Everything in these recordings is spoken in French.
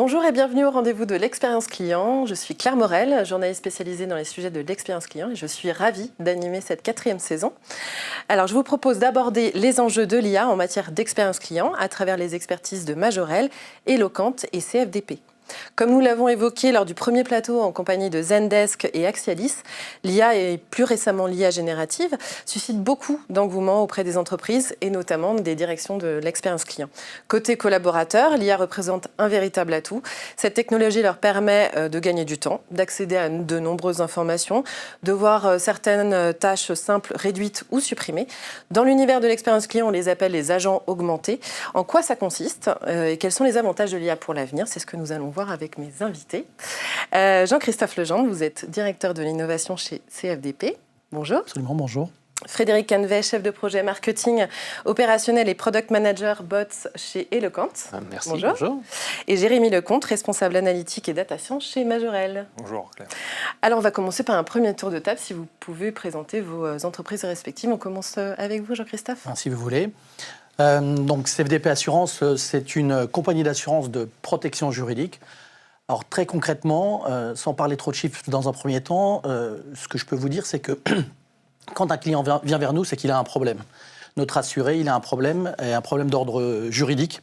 Bonjour et bienvenue au rendez-vous de l'expérience client. Je suis Claire Morel, journaliste spécialisée dans les sujets de l'expérience client et je suis ravie d'animer cette 4e saison. Alors je vous propose d'aborder les enjeux de l'IA en matière d'expérience client à travers les expertises de Majorel, Eloquent et CFDP. Comme nous l'avons évoqué lors du premier plateau en compagnie de Zendesk et Axialis, l'IA et plus récemment l'IA générative suscite beaucoup d'engouement auprès des entreprises et notamment des directions de l'expérience client. Côté collaborateurs, l'IA représente un véritable atout. Cette technologie leur permet de gagner du temps, d'accéder à de nombreuses informations, de voir certaines tâches simples réduites ou supprimées. Dans l'univers de l'expérience client, on les appelle les agents augmentés. En quoi ça consiste et quels sont les avantages de l'IA pour l'avenir? C'est ce que nous allons voir avec mes invités. Jean-Christophe Legendre, vous êtes directeur de l'innovation chez CFDP. Bonjour. Absolument, bonjour. Frédéric Canvet, chef de projet marketing opérationnel et product manager bots chez Eloquent. Merci, bonjour. Bonjour. Et Jérémy Lecomte, responsable analytique et data science chez Majorel. Bonjour Claire. Alors on va commencer par un premier tour de table, si vous pouvez présenter vos entreprises respectives. On commence avec vous, Jean-Christophe. Si vous voulez. Donc CFDP Assurance, c'est une compagnie d'assurance de protection juridique. Alors très concrètement, sans parler trop de chiffres dans un premier temps, ce que je peux vous dire, c'est que quand un client vient vers nous, c'est qu'il a un problème. Notre assuré, il a un problème d'ordre juridique.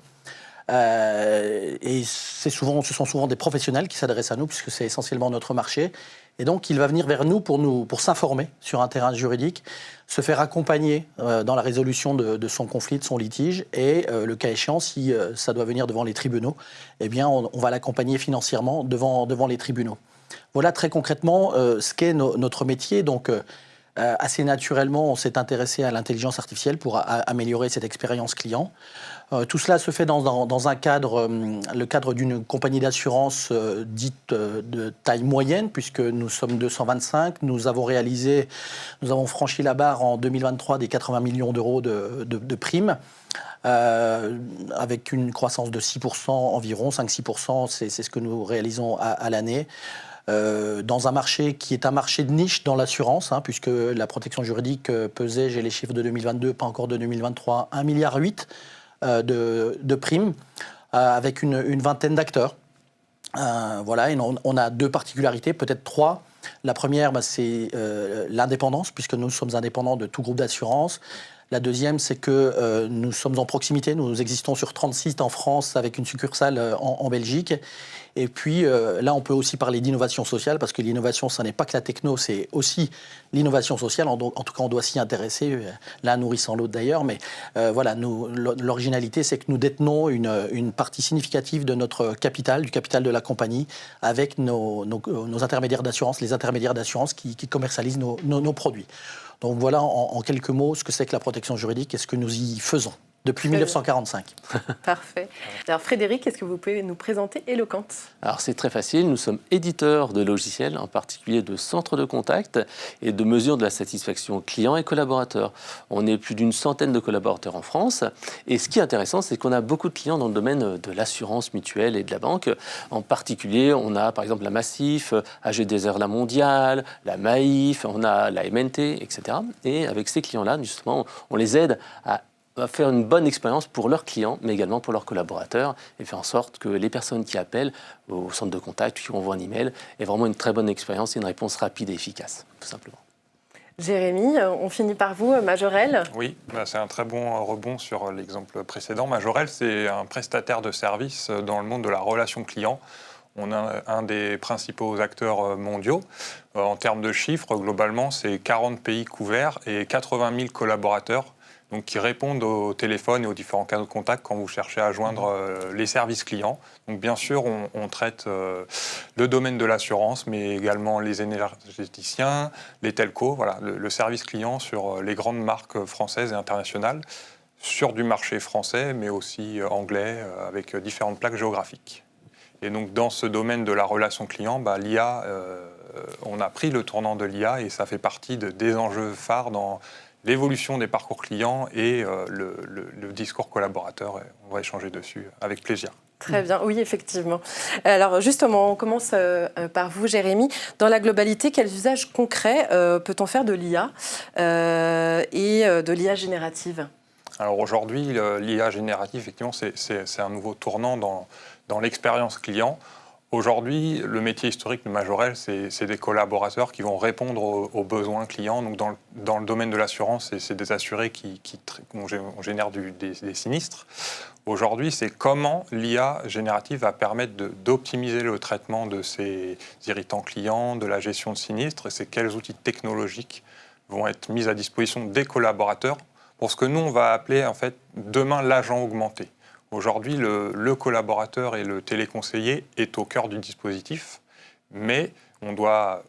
Et ce sont souvent des professionnels qui s'adressent à nous, puisque c'est essentiellement notre marché. Et donc, il va venir vers nous pour s'informer sur un terrain juridique, se faire accompagner dans la résolution de son conflit, de son litige. Et le cas échéant, si ça doit venir devant les tribunaux, eh bien, on va l'accompagner financièrement devant les tribunaux. Voilà très concrètement ce qu'est notre métier. Donc, assez naturellement, on s'est intéressé à l'intelligence artificielle pour améliorer cette expérience client. Tout cela se fait dans un cadre, le cadre d'une compagnie d'assurance dite de taille moyenne, puisque nous sommes 225. Nous avons franchi la barre en 2023 des 80 millions d'euros de primes. Avec une croissance de 6% environ, 5-6%, c'est ce que nous réalisons à l'année. Dans un marché qui est un marché de niche dans l'assurance, puisque la protection juridique pesait, j'ai les chiffres de 2022, pas encore de 2023, 1,8 milliard de primes, avec une vingtaine d'acteurs. Voilà, et on a deux particularités, peut-être trois. La première, c'est l'indépendance, puisque nous sommes indépendants de tout groupe d'assurance. La deuxième, c'est que nous sommes en proximité. Nous existons sur 30 sites en France avec une succursale en Belgique. Et puis là, on peut aussi parler d'innovation sociale parce que l'innovation, ça n'est pas que la techno, c'est aussi l'innovation sociale. En tout cas, on doit s'y intéresser, l'un nourrissant l'autre d'ailleurs. Mais voilà, l'originalité, c'est que nous détenons une partie significative de notre capital, du capital de la compagnie, avec nos intermédiaires d'assurance, les intermédiaires d'assurance qui commercialisent nos produits. Donc voilà en quelques mots ce que c'est que la protection juridique et ce que nous y faisons depuis 1945. Parfait. Alors Frédéric, est-ce que vous pouvez nous présenter Eloquent? Alors c'est très facile, nous sommes éditeurs de logiciels, en particulier de centres de contact et de mesures de la satisfaction client et collaborateurs. On est plus d'une centaine de collaborateurs en France et ce qui est intéressant, c'est qu'on a beaucoup de clients dans le domaine de l'assurance mutuelle et de la banque. En particulier, on a par exemple la Massif, AG2R La Mondiale, la Maïf, on a la MNT, etc. Et avec ces clients-là, justement, on les aide à faire une bonne expérience pour leurs clients, mais également pour leurs collaborateurs, et faire en sorte que les personnes qui appellent au centre de contact, qui envoient un email, aient vraiment une très bonne expérience et une réponse rapide et efficace, tout simplement. Jérémy, on finit par vous, Majorel. Oui, c'est un très bon rebond sur l'exemple précédent. Majorel, c'est un prestataire de services dans le monde de la relation client. On a un des principaux acteurs mondiaux. En termes de chiffres, globalement, c'est 40 pays couverts et 80 000 collaborateurs, donc qui répondent au téléphone et aux différents canaux de contact quand vous cherchez à joindre les services clients. Donc bien sûr, on traite le domaine de l'assurance, mais également les énergéticiens, les telcos, voilà, le service client sur les grandes marques françaises et internationales, sur du marché français, mais aussi anglais, avec différentes plaques géographiques. Et donc dans ce domaine de la relation client, l'IA, on a pris le tournant de l'IA et ça fait partie des enjeux phares dans l'évolution des parcours clients et le discours collaborateur. On va échanger dessus avec plaisir. Très bien, oui, effectivement. Alors justement, on commence par vous, Jérémy. Dans la globalité, quels usages concrets peut-on faire de l'IA et de l'IA générative ? Alors aujourd'hui, l'IA générative, effectivement, c'est un nouveau tournant dans l'expérience client. Aujourd'hui, le métier historique de Majorel, c'est des collaborateurs qui vont répondre aux besoins clients. Donc dans le domaine de l'assurance, c'est des assurés on génère des sinistres. Aujourd'hui, c'est comment l'IA générative va permettre d'optimiser le traitement de ces irritants clients, de la gestion de sinistres, et c'est quels outils technologiques vont être mis à disposition des collaborateurs pour ce que nous, on va appeler en fait demain l'agent augmenté. Aujourd'hui, le collaborateur et le téléconseiller est au cœur du dispositif, mais on doit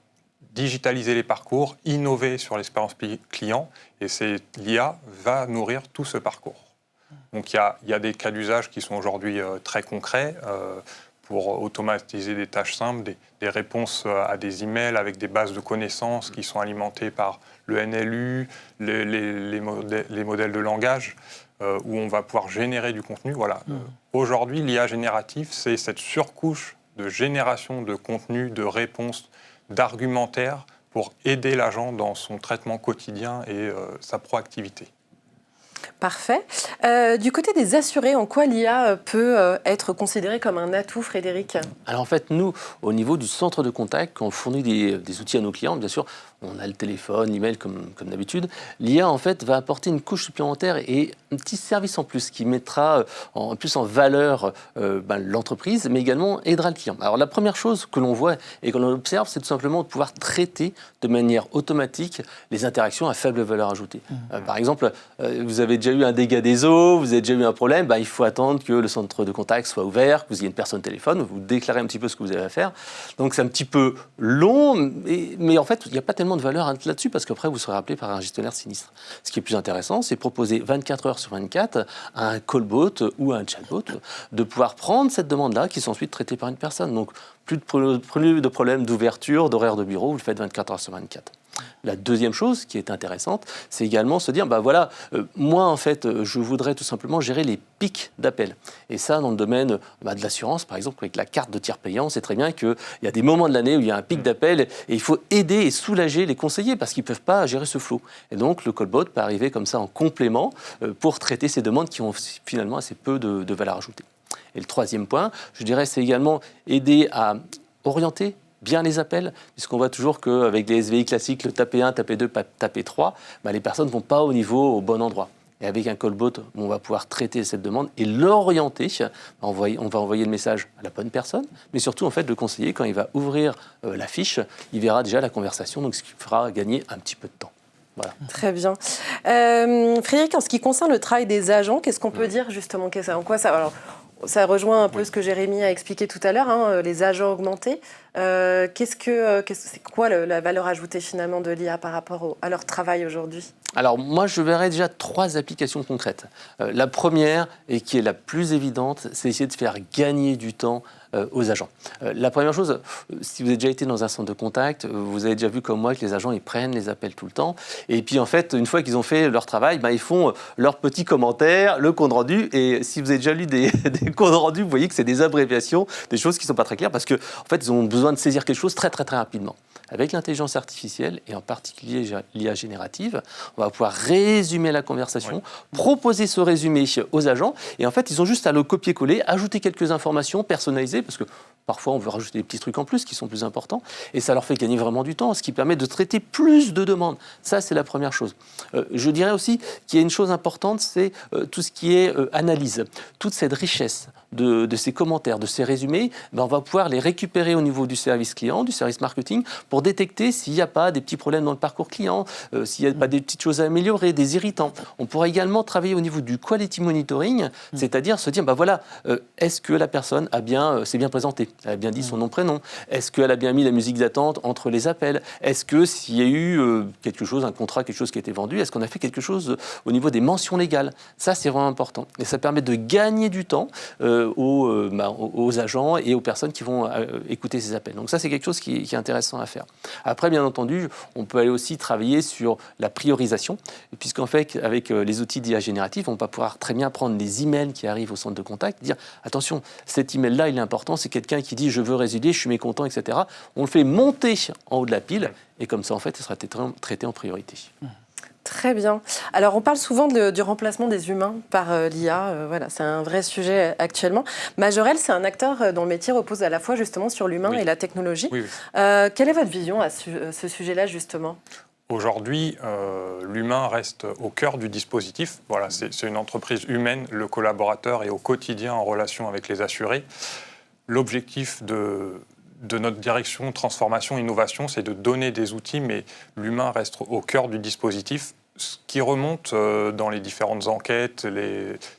digitaliser les parcours, innover sur l'expérience client, et l'IA va nourrir tout ce parcours. Donc il y a des cas d'usage qui sont aujourd'hui très concrets pour automatiser des tâches simples, des réponses à des emails avec des bases de connaissances qui sont alimentées par le NLU, les modèles de langage, où on va pouvoir générer du contenu. Voilà. Aujourd'hui, l'IA générative, c'est cette surcouche de génération de contenu, de réponses, d'argumentaires pour aider l'agent dans son traitement quotidien et sa proactivité. Parfait. Du côté des assurés, en quoi l'IA peut être considérée comme un atout, Frédéric ? Alors en fait, nous, au niveau du centre de contact, quand on fournit des outils à nos clients, bien sûr, on a le téléphone, l'email comme d'habitude. L'IA, en fait, va apporter une couche supplémentaire et un petit service en plus qui mettra en valeur l'entreprise, mais également aidera le client. Alors la première chose que l'on voit et que l'on observe, c'est tout simplement de pouvoir traiter de manière automatique les interactions à faible valeur ajoutée. Par exemple, vous avez déjà eu un dégât des eaux, vous avez déjà eu un problème, il faut attendre que le centre de contact soit ouvert, que vous ayez une personne au téléphone, vous déclarez un petit peu ce que vous avez à faire. Donc c'est un petit peu long, mais en fait, il n'y a pas tellement de valeur là-dessus parce qu'après, vous serez appelé par un gestionnaire sinistre. Ce qui est plus intéressant, c'est proposer 24 heures sur 24 à un callbot ou à un chatbot de pouvoir prendre cette demande-là qui est ensuite traitée par une personne. Donc, plus de problèmes d'ouverture, d'horaire de bureau, vous le faites 24 heures sur 24. La deuxième chose qui est intéressante, c'est également se dire, moi en fait, je voudrais tout simplement gérer les pics d'appels. Et ça, dans le domaine de l'assurance, par exemple, avec la carte de tiers payant, on sait très bien qu'il y a des moments de l'année où il y a un pic d'appels et il faut aider et soulager les conseillers parce qu'ils ne peuvent pas gérer ce flot. Et donc, le callbot peut arriver comme ça en complément pour traiter ces demandes qui ont finalement assez peu de valeur ajoutée. Et le troisième point, je dirais, c'est également aider à orienter bien les appels, puisqu'on voit toujours qu'avec les SVI classiques, le taper 1, taper 2, taper 3, les personnes ne vont pas au bon endroit. Et avec un callbot, on va pouvoir traiter cette demande et l'orienter. On va envoyer le message à la bonne personne, mais surtout, en fait, le conseiller, quand il va ouvrir la fiche, il verra déjà la conversation, donc ce qui fera gagner un petit peu de temps. Voilà. Très bien. Frédéric, en ce qui concerne le travail des agents, qu'est-ce qu'on peut dire justement en quoi ça... Alors, ça rejoint un peu ce que Jérémy a expliqué tout à l'heure, les agents augmentés. C'est quoi la valeur ajoutée finalement de l'IA par rapport à leur travail aujourd'hui ? Alors moi, je verrais déjà 3 applications concrètes. La première, et qui est la plus évidente, c'est essayer de faire gagner du temps aux agents. La première chose, si vous avez déjà été dans un centre de contact, vous avez déjà vu comme moi que les agents, ils prennent les appels tout le temps. Et puis en fait, une fois qu'ils ont fait leur travail, ils font leurs petits commentaires, le compte rendu. Et si vous avez déjà lu des comptes rendus, vous voyez que c'est des abréviations, des choses qui ne sont pas très claires parce qu'en fait, ils ont besoin de saisir quelque chose très très très rapidement. Avec l'intelligence artificielle, et en particulier l'IA générative, on va pouvoir résumer la conversation, proposer ce résumé aux agents, et en fait, ils ont juste à le copier-coller, ajouter quelques informations personnalisées, parce que parfois, on veut rajouter des petits trucs en plus qui sont plus importants, et ça leur fait gagner vraiment du temps, ce qui permet de traiter plus de demandes. Ça, c'est la première chose. Je dirais aussi qu'il y a une chose importante, c'est tout ce qui est analyse. Toute cette richesse de ces commentaires, de ces résumés, on va pouvoir les récupérer au niveau du service client, du service marketing, pour détecter s'il n'y a pas des petits problèmes dans le parcours client, s'il n'y a pas des petites choses à améliorer, des irritants. On pourra également travailler au niveau du quality monitoring, c'est-à-dire se dire, est-ce que la personne s'est bien présentée, elle a bien dit son nom, prénom, est-ce qu'elle a bien mis la musique d'attente entre les appels, est-ce que s'il y a eu quelque chose, un contrat, quelque chose qui a été vendu, est-ce qu'on a fait quelque chose au niveau des mentions légales. Ça, c'est vraiment important. Et ça permet de gagner du temps aux agents et aux personnes qui vont écouter ces appels. Donc ça, c'est quelque chose qui est intéressant à faire. Après, bien entendu, on peut aller aussi travailler sur la priorisation, puisqu'en fait, avec les outils d'IA générative, on va pouvoir très bien prendre les emails qui arrivent au centre de contact, dire attention, cet email-là, il est important, c'est quelqu'un qui dit je veux résilier, je suis mécontent, etc. On le fait monter en haut de la pile, et comme ça, en fait, il sera traité en priorité. Très bien. Alors, on parle souvent du remplacement des humains par l'IA. Voilà, c'est un vrai sujet actuellement. Majorel, c'est un acteur dont le métier repose à la fois justement sur l'humain et la technologie. Oui. Quelle est votre vision à ce sujet-là, justement ? Aujourd'hui, l'humain reste au cœur du dispositif. Voilà, c'est une entreprise humaine. Le collaborateur est au quotidien en relation avec les assurés. L'objectif de notre direction transformation, innovation, c'est de donner des outils, mais l'humain reste au cœur du dispositif. Ce qui remonte dans les différentes enquêtes,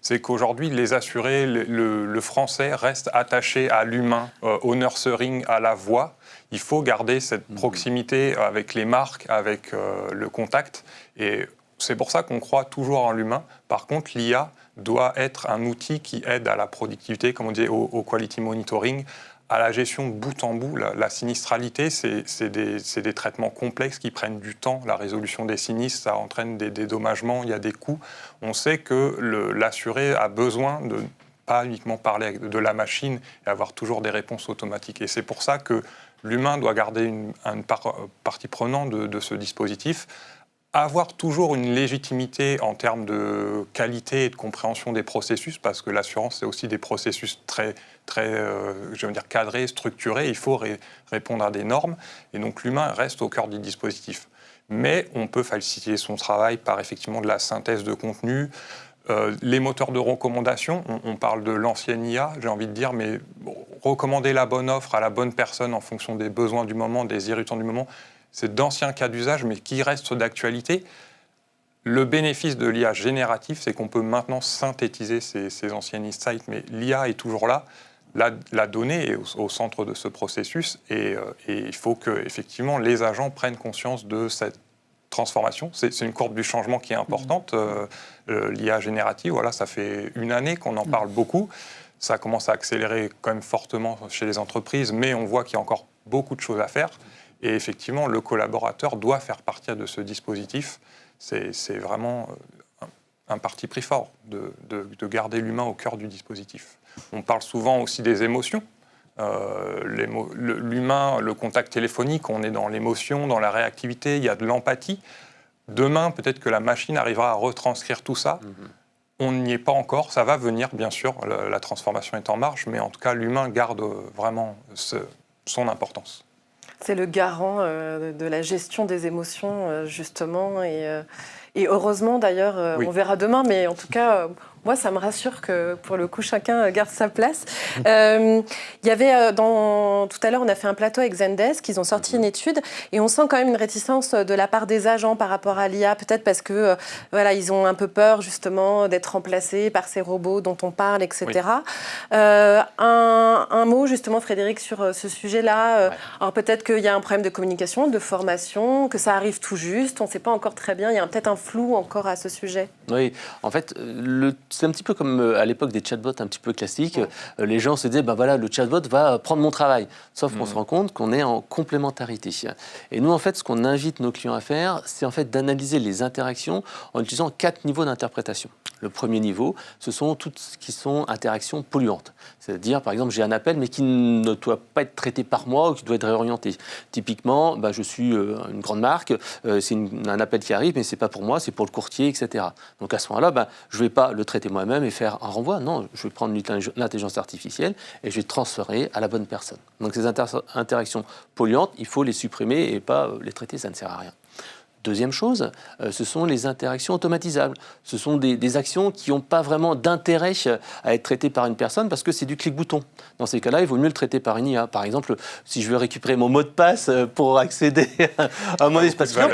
c'est qu'aujourd'hui, les assurés, le français reste attaché à l'humain, au nurturing, à la voix. Il faut garder cette proximité avec les marques, avec le contact. Et c'est pour ça qu'on croit toujours en l'humain. Par contre, l'IA doit être un outil qui aide à la productivité, comme on dit, au quality monitoring, à la gestion de bout en bout. La sinistralité, c'est des traitements complexes qui prennent du temps. La résolution des sinistres, ça entraîne des dédommagements, il y a des coûts. On sait que l'assuré a besoin de pas uniquement parler de la machine et avoir toujours des réponses automatiques. Et c'est pour ça que l'humain doit garder une partie prenante de ce dispositif, avoir toujours une légitimité en termes de qualité et de compréhension des processus, parce que l'assurance, c'est aussi des processus très cadrés, structurés. Il faut répondre à des normes. Et donc, l'humain reste au cœur du dispositif. Mais on peut faciliter son travail par effectivement de la synthèse de contenu. Les moteurs de recommandation, on parle de l'ancienne IA, j'ai envie de dire, mais recommander la bonne offre à la bonne personne en fonction des besoins du moment, des irritants du moment, c'est d'anciens cas d'usage, mais qui restent d'actualité. Le bénéfice de l'IA générative, c'est qu'on peut maintenant synthétiser ces anciens insights, mais l'IA est toujours là. La donnée est au centre de ce processus, et il faut que effectivement les agents prennent conscience de cette transformation. C'est une courbe du changement qui est importante. L'IA générative, voilà, ça fait une année qu'on en parle beaucoup. Ça commence à accélérer quand même fortement chez les entreprises, mais on voit qu'il y a encore beaucoup de choses à faire. Et effectivement, le collaborateur doit faire partie de ce dispositif. C'est vraiment un parti pris fort de garder l'humain au cœur du dispositif. On parle souvent aussi des émotions. L'humain, le contact téléphonique, on est dans l'émotion, dans la réactivité, il y a de l'empathie. Demain, peut-être que la machine arrivera à retranscrire tout ça. On n'y est pas encore, ça va venir, bien sûr, la transformation est en marche, mais en tout cas, l'humain garde vraiment son importance. C'est le garant de la gestion des émotions, justement. Et heureusement, d'ailleurs, Oui. on verra demain, mais en tout cas, moi, ça me rassure que, pour le coup, chacun garde sa place. Il y avait, tout à l'heure, on a fait un plateau avec Zendesk, ils ont sorti une étude, et on sent quand même une réticence de la part des agents par rapport à l'IA, peut-être parce que, voilà, ils ont un peu peur, justement, d'être remplacés par ces robots dont on parle, etc. Oui. Un mot, justement, Frédéric, sur ce sujet-là. Alors, peut-être qu'il y a un problème de communication, de formation, que ça arrive tout juste, on ne sait pas encore très bien, il y a peut-être un flou encore à ce sujet. Oui, en fait, c'est un petit peu comme à l'époque des chatbots un petit peu classiques. Les gens se disaient, ben voilà, le chatbot va prendre mon travail. Sauf qu'on se rend compte qu'on est en complémentarité. Et nous, en fait, ce qu'on invite nos clients à faire, c'est en fait d'analyser les interactions en utilisant 4 niveaux d'interprétation. Le premier niveau, ce sont toutes ce qui sont interactions polluantes. C'est-à-dire, par exemple, j'ai un appel, mais qui ne doit pas être traité par moi ou qui doit être réorienté. Typiquement, ben, je suis une grande marque, c'est un appel qui arrive, mais ce n'est pas pour moi, c'est pour le courtier, etc. Donc à ce moment-là, ben, je ne vais pas le traiter moi-même et faire un renvoi. Non, je vais prendre l'intelligence artificielle et je vais transférer à la bonne personne. Donc ces interactions polluantes, il faut les supprimer et pas les traiter, ça ne sert à rien. Deuxième chose, ce sont les interactions automatisables. Ce sont des actions qui n'ont pas vraiment d'intérêt à être traitées par une personne parce que c'est du clic-bouton. Dans ces cas-là, il vaut mieux le traiter par une IA. Par exemple, si je veux récupérer mon mot de passe pour accéder à mon espace client,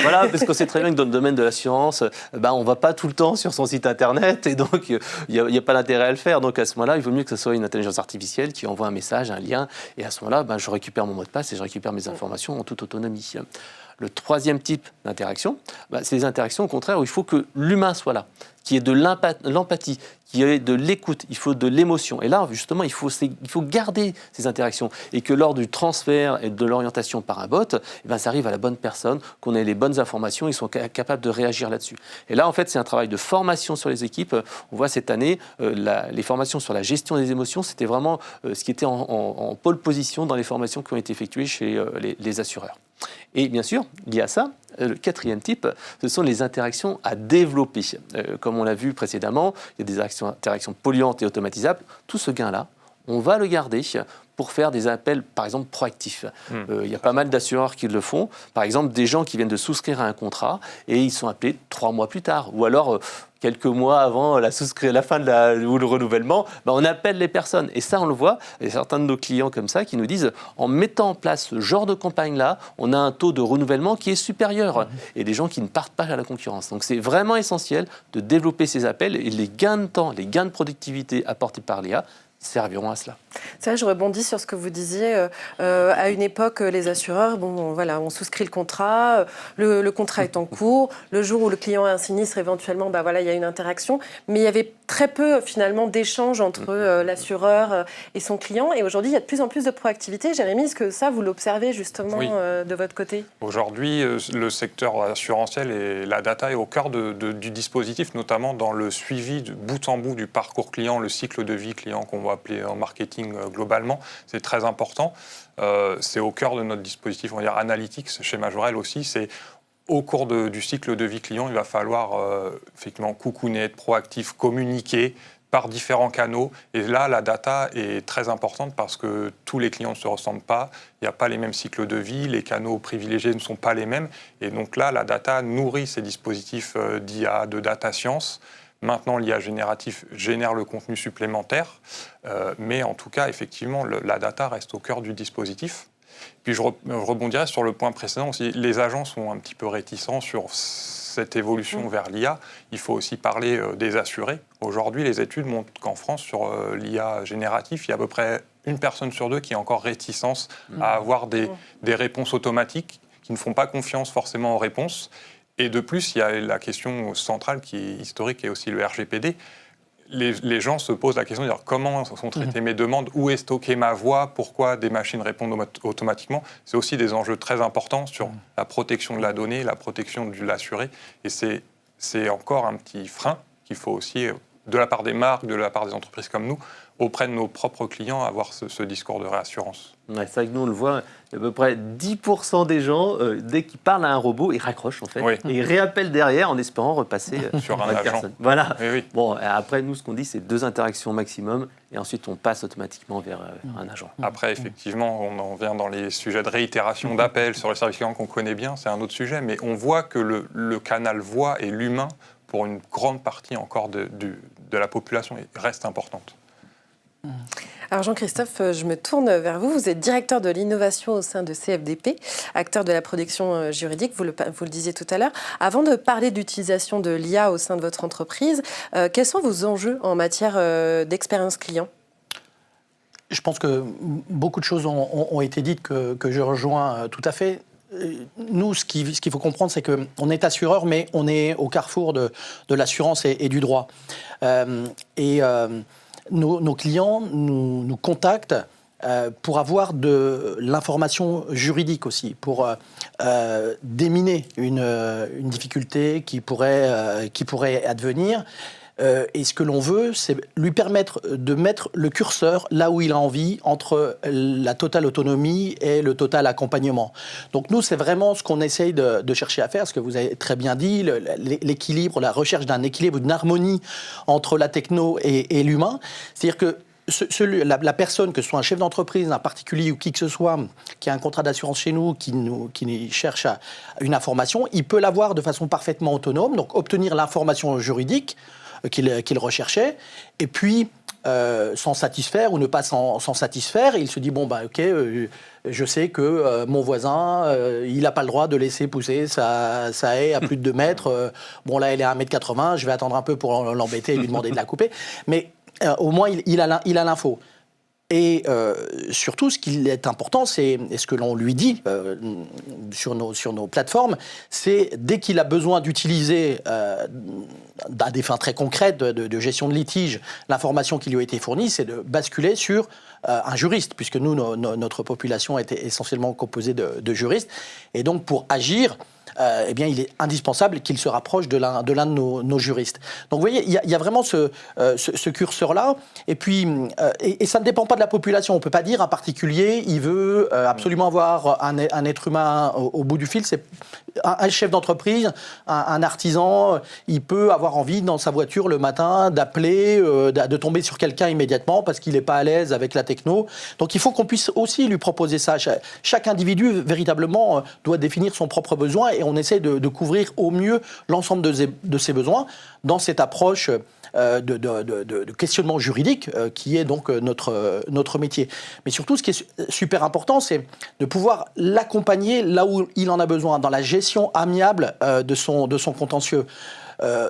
voilà, parce qu'on sait très bien que dans le domaine de l'assurance, on ne va pas tout le temps sur son site internet et donc il n'y a pas d'intérêt à le faire. Donc à ce moment-là, il vaut mieux que ce soit une intelligence artificielle qui envoie un message, un lien, et à ce moment-là, je récupère mon mot de passe et je récupère mes informations en toute autonomie. Le troisième type d'interaction, c'est les interactions au contraire où il faut que l'humain soit là, qui ait de l'empathie, qui ait de l'écoute, il faut de l'émotion. Et là, justement, il faut garder ces interactions et que lors du transfert et de l'orientation par un bot, ça arrive à la bonne personne, qu'on ait les bonnes informations, ils sont capables de réagir là-dessus. Et là, en fait, c'est un travail de formation sur les équipes. On voit cette année, les formations sur la gestion des émotions, c'était vraiment ce qui était en pole position dans les formations qui ont été effectuées chez les assureurs. Et bien sûr, lié à ça, le quatrième type, ce sont les interactions à développer. Comme on l'a vu précédemment, il y a des interactions polluantes et automatisables. Tout ce gain-là, on va le garder pour faire des appels, par exemple, proactifs. Il y a pas mal d'assureurs qui le font. Par exemple, des gens qui viennent de souscrire à un contrat et ils sont appelés 3 mois plus tard. Ou alors, quelques mois avant la fin ou le renouvellement, on appelle les personnes. Et ça, on le voit. Il y a certains de nos clients comme ça qui nous disent, en mettant en place ce genre de campagne-là, on a un taux de renouvellement qui est supérieur. Et des gens qui ne partent pas à la concurrence. Donc, c'est vraiment essentiel de développer ces appels et les gains de temps, les gains de productivité apportés par l'IA serviront à cela. Ça, je rebondis sur ce que vous disiez. À une époque, les assureurs, on souscrit le contrat, le contrat est en cours. Le jour où le client a un sinistre, éventuellement, il y a une interaction. Mais il y avait très peu, finalement, d'échanges entre l'assureur et son client. Et aujourd'hui, il y a de plus en plus de proactivité. Jérémy, est-ce que ça, vous l'observez justement de votre côté ? Aujourd'hui, le secteur assurantiel et la data est au cœur du dispositif, notamment dans le suivi de bout en bout du parcours client, le cycle de vie client qu'on va appeler en marketing globalement. C'est très important. C'est au cœur de notre dispositif, on va dire analytics chez Majorel aussi. C'est au cours du cycle de vie client, il va falloir effectivement coucouner, être proactif, communiquer par différents canaux. Et là, la data est très importante parce que tous les clients ne se ressemblent pas. Il n'y a pas les mêmes cycles de vie, les canaux privilégiés ne sont pas les mêmes. Et donc là, la data nourrit ces dispositifs d'IA, de data science. Maintenant, l'IA génératif génère le contenu supplémentaire, mais en tout cas, effectivement, la data reste au cœur du dispositif. Puis je rebondirai sur le point précédent aussi. Les agents sont un petit peu réticents sur cette évolution vers l'IA. Il faut aussi parler des assurés. Aujourd'hui, les études montrent qu'en France, sur l'IA génératif, il y a à peu près 1 personne sur 2 qui a encore réticence à avoir des réponses automatiques, qui ne font pas confiance forcément aux réponses. Et de plus, il y a la question centrale qui est historique et aussi le RGPD. Les gens se posent la question de dire comment sont traitées mes demandes, où est stockée ma voix, pourquoi des machines répondent automatiquement. C'est aussi des enjeux très importants sur la protection de la donnée, la protection de l'assuré. Et c'est encore un petit frein qu'il faut aussi, de la part des marques, de la part des entreprises comme nous, auprès de nos propres clients, avoir ce discours de réassurance. Ouais, c'est vrai que nous, on le voit, à peu près 10% des gens, dès qu'ils parlent à un robot, ils raccrochent en fait. Oui. Et ils réappellent derrière en espérant repasser sur un à la agent. personne. Voilà. Oui. Bon, après, nous, ce qu'on dit, c'est 2 interactions maximum et ensuite on passe automatiquement vers un agent. Après, effectivement, on en vient dans les sujets de réitération d'appels sur les services clients qu'on connaît bien, c'est un autre sujet, mais on voit que le canal voix et l'humain, pour une grande partie encore de la population, reste importante. Alors Jean-Christophe, je me tourne vers vous. Vous êtes directeur de l'innovation au sein de CFDP, acteur de la production juridique, vous le disiez tout à l'heure. Avant de parler d'utilisation de l'IA au sein de votre entreprise, quels sont vos enjeux en matière d'expérience client ? Je pense que beaucoup de choses ont été dites que je rejoins tout à fait. Nous, ce qu'il faut comprendre, c'est qu'on est assureur, mais on est au carrefour de l'assurance et du droit. Nos clients nous contactent pour avoir de l'information juridique aussi, pour déminer une difficulté qui pourrait advenir. Et ce que l'on veut, c'est lui permettre de mettre le curseur là où il a envie, entre la totale autonomie et le total accompagnement. Donc nous, c'est vraiment ce qu'on essaye de chercher à faire, ce que vous avez très bien dit, l'équilibre, la recherche d'un équilibre, d'une harmonie entre la techno et l'humain. C'est-à-dire que la personne, que ce soit un chef d'entreprise, un particulier ou qui que ce soit, qui a un contrat d'assurance chez nous, qui cherche une information, il peut l'avoir de façon parfaitement autonome, donc obtenir l'information juridique qu'il recherchait, et puis s'en satisfaire ou ne pas s'en satisfaire. Et il se dit, ok, je sais que mon voisin, il n'a pas le droit de laisser pousser sa haie à plus de 2 mètres. Là, elle est à 1,80 m, je vais attendre un peu pour l'embêter et lui demander de la couper. Mais au moins, il a l'info. Et surtout, ce qui est important, et ce que l'on lui dit sur nos plateformes, c'est dès qu'il a besoin d'utiliser, à des fins très concrètes de gestion de litige, l'information qui lui a été fournie, c'est de basculer sur un juriste, puisque nous, notre population est essentiellement composée de juristes. Et donc, pour agir, eh bien, il est indispensable qu'il se rapproche de l'un de nos juristes. Donc, vous voyez, il y a vraiment ce curseur-là. Et puis, et ça ne dépend pas de la population. On ne peut pas dire un particulier, il veut absolument avoir un être humain au bout du fil. C'est un chef d'entreprise, un artisan, il peut avoir envie dans sa voiture le matin d'appeler, de tomber sur quelqu'un immédiatement parce qu'il n'est pas à l'aise avec la techno. Donc, il faut qu'on puisse aussi lui proposer ça. Chaque individu, véritablement, doit définir son propre besoin et on essaie de couvrir au mieux l'ensemble de ses besoins dans cette approche de questionnement juridique qui est donc notre métier. Mais surtout, ce qui est super important, c'est de pouvoir l'accompagner là où il en a besoin, dans la gestion amiable de son contentieux.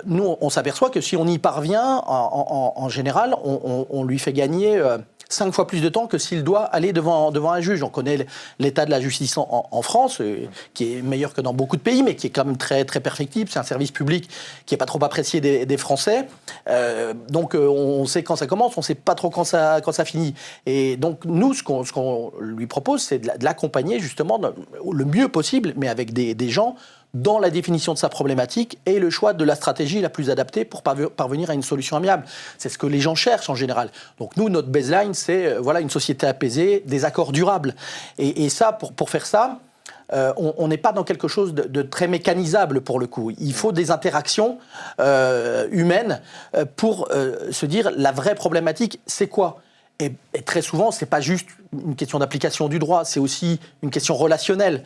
Nous, on s'aperçoit que si on y parvient, en général, on lui fait gagner 5 fois plus de temps que s'il doit aller devant un juge. On connaît l'état de la justice en France, qui est meilleur que dans beaucoup de pays, mais qui est quand même très, très perfectible. C'est un service public qui n'est pas trop apprécié des Français. Donc, on sait quand ça commence, on ne sait pas trop quand ça finit. Et donc, nous, ce qu'on lui propose, c'est de l'accompagner justement le mieux possible, mais avec des gens dans la définition de sa problématique et le choix de la stratégie la plus adaptée pour parvenir à une solution amiable. C'est ce que les gens cherchent en général. Donc nous, notre baseline, c'est une société apaisée, des accords durables. Et ça, pour faire ça, on n'est pas dans quelque chose de très mécanisable pour le coup. Il faut des interactions humaines pour se dire la vraie problématique, c'est quoi ? Et très souvent, ce n'est pas juste une question d'application du droit, c'est aussi une question relationnelle.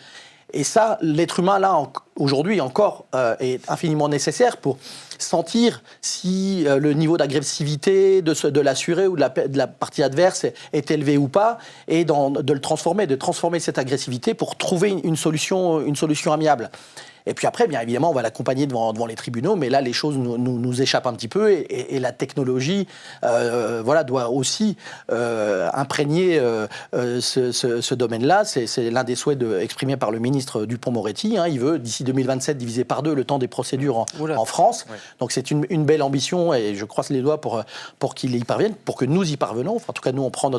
Et ça, l'être humain, là, aujourd'hui encore, est infiniment nécessaire pour sentir si le niveau d'agressivité de l'assuré ou de la partie adverse est élevé ou pas, et de transformer cette agressivité pour trouver une solution amiable. Et puis après, bien évidemment, on va l'accompagner devant les tribunaux, mais là, les choses nous échappent un petit peu, et la technologie doit aussi imprégner ce domaine-là. C'est l'un des souhaits exprimés par le ministre Dupond-Moretti. Il veut, d'ici 2027, diviser par 2 le temps des procédures en France. Ouais. Donc c'est une belle ambition, et je croise les doigts pour qu'il y parvienne, pour que nous y parvenons. Enfin, en tout cas, nous, on prend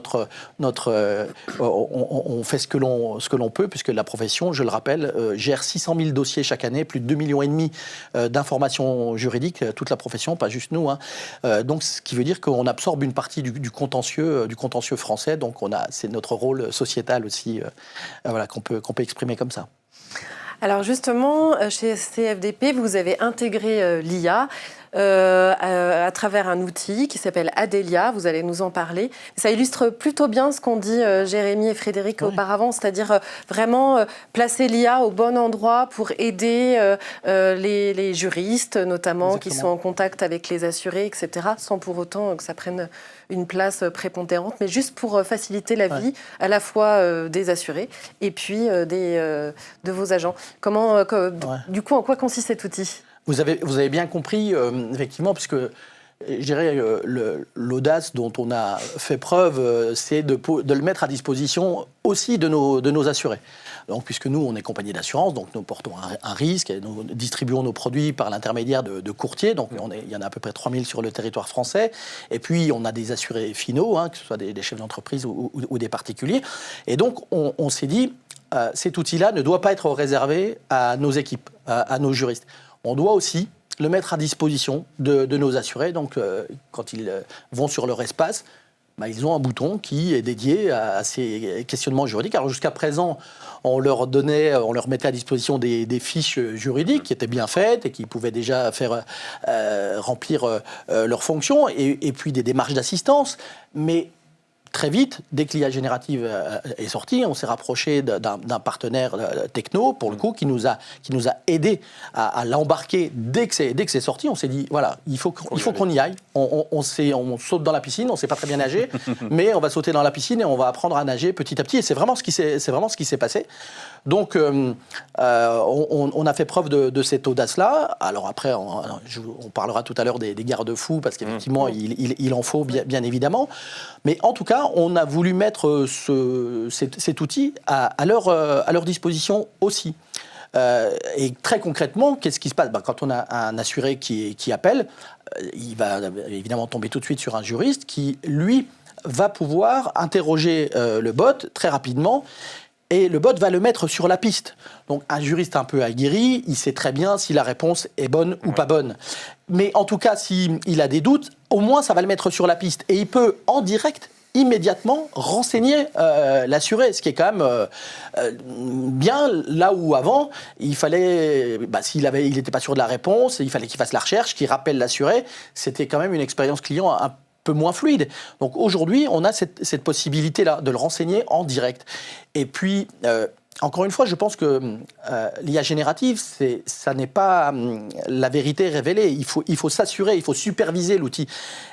on fait ce que l'on peut, puisque la profession, je le rappelle, gère 600 000 dossiers chaque année, plus de 2,5 millions d'informations juridiques, toute la profession, pas juste nous. Donc, ce qui veut dire qu'on absorbe une partie du contentieux français. Donc, c'est notre rôle sociétal aussi, qu'on peut exprimer comme ça. Alors justement, chez CFDP, vous avez intégré l'IA à travers un outil qui s'appelle Adelia. Vous allez nous en parler. Ça illustre plutôt bien ce qu'ont dit Jérémy et Frédéric auparavant, c'est-à-dire vraiment placer l'IA au bon endroit pour aider les juristes, notamment, Exactement. Qui sont en contact avec les assurés, etc., sans pour autant que ça prenne une place prépondérante, mais juste pour faciliter la vie à la fois des assurés et puis de vos agents. Du coup, en quoi consiste cet outil ? Vous avez bien compris, effectivement, puisque je dirais l'audace dont on a fait preuve, c'est de le mettre à disposition aussi de nos assurés. Donc, puisque nous, on est compagnie d'assurance, donc nous portons un risque, et nous distribuons nos produits par l'intermédiaire de courtiers, donc il y en a à peu près 3000 sur le territoire français, et puis on a des assurés finaux, que ce soit des chefs d'entreprise ou des particuliers, et donc on s'est dit, cet outil-là ne doit pas être réservé à nos équipes, à nos juristes. On doit aussi le mettre à disposition de nos assurés. Donc, quand ils vont sur leur espace, ils ont un bouton qui est dédié à ces questionnements juridiques. Alors, jusqu'à présent, on leur mettait à disposition des fiches juridiques qui étaient bien faites et qui pouvaient déjà faire remplir leurs fonctions, et puis des démarches d'assistance. Mais très vite, dès que l'IA générative est sortie, on s'est rapproché d'un partenaire techno, pour le coup, qui nous a aidé à l'embarquer dès que c'est sorti. On s'est dit, voilà, il faut qu'on y aille. On saute dans la piscine, on ne sait pas très bien nager, mais on va sauter dans la piscine et on va apprendre à nager petit à petit. Et c'est vraiment ce qui s'est passé. Donc, on a fait preuve de cette audace-là. Alors après, on parlera tout à l'heure des garde-fous, parce qu'effectivement, il en faut, bien évidemment. Mais en tout cas, on a voulu mettre cet outil à leur disposition aussi. Et très concrètement, qu'est-ce qui se passe ? Quand on a un assuré qui appelle, il va évidemment tomber tout de suite sur un juriste qui, lui, va pouvoir interroger le bot très rapidement. et le bot va le mettre sur la piste. Donc un juriste un peu aguerri, il sait très bien si la réponse est bonne ou pas bonne. Mais en tout cas, s'il a des doutes, au moins ça va le mettre sur la piste. Et il peut en direct immédiatement renseigner l'assuré, ce qui est quand même bien là où avant, il fallait, s'il n'était pas sûr de la réponse, il fallait qu'il fasse la recherche, qu'il rappelle l'assuré. C'était quand même une expérience client un peu moins fluide. Donc aujourd'hui, on a cette possibilité-là de le renseigner en direct. Et puis, encore une fois, je pense que l'IA générative, ça n'est pas la vérité révélée. Il faut s'assurer, il faut superviser l'outil.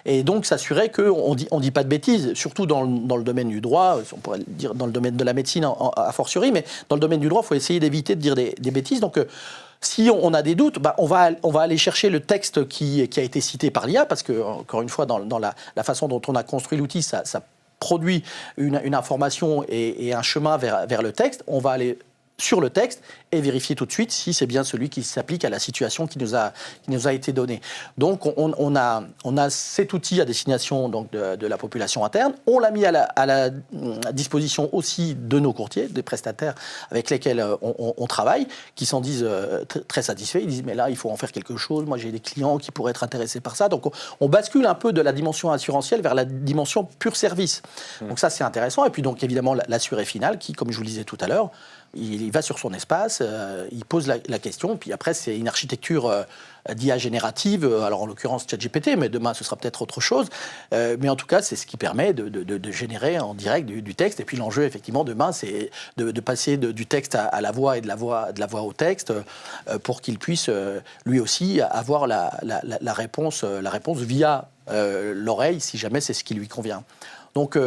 Et donc s'assurer qu'on dit pas de bêtises, surtout dans le domaine du droit, on pourrait le dire dans le domaine de la médecine a fortiori, mais dans le domaine du droit, il faut essayer d'éviter de dire des bêtises. Donc si on a des doutes, on va aller chercher le texte qui a été cité par l'IA, parce que, encore une fois, dans la façon dont on a construit l'outil, ça produit une information et un chemin vers le texte. On va aller sur le texte et vérifier tout de suite si c'est bien celui qui s'applique à la situation qui nous a été donnée. Donc on a cet outil à destination donc, de la population interne. On l'a mis à la disposition aussi de nos courtiers, des prestataires avec lesquels on travaille, qui s'en disent très satisfaits. Ils disent mais là il faut en faire quelque chose, moi j'ai des clients qui pourraient être intéressés par ça. Donc on bascule un peu de la dimension assurantielle vers la dimension pure service. Donc ça c'est intéressant. Et puis donc évidemment l'assuré final qui, comme je vous le disais tout à l'heure, il va sur son espace, il pose la question, puis après c'est une architecture d'IA générative, alors en l'occurrence ChatGPT, mais demain ce sera peut-être autre chose, mais en tout cas c'est ce qui permet de générer en direct du texte, et puis l'enjeu effectivement demain c'est de passer du texte à la voix et de la voix au texte pour qu'il puisse lui aussi avoir la réponse via l'oreille si jamais c'est ce qui lui convient. Donc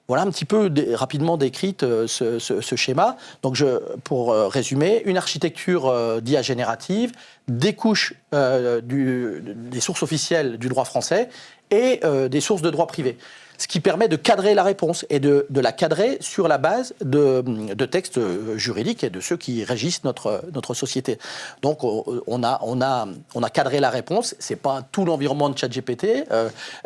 voilà un petit peu rapidement décrite ce schéma. Donc pour résumer, une architecture d'IA générative, des couches des sources officielles du droit français et des sources de droit privé. Ce qui permet de cadrer la réponse et de la cadrer sur la base de textes juridiques et de ceux qui régissent notre société. Donc on a cadré la réponse, c'est pas tout l'environnement de ChatGPT,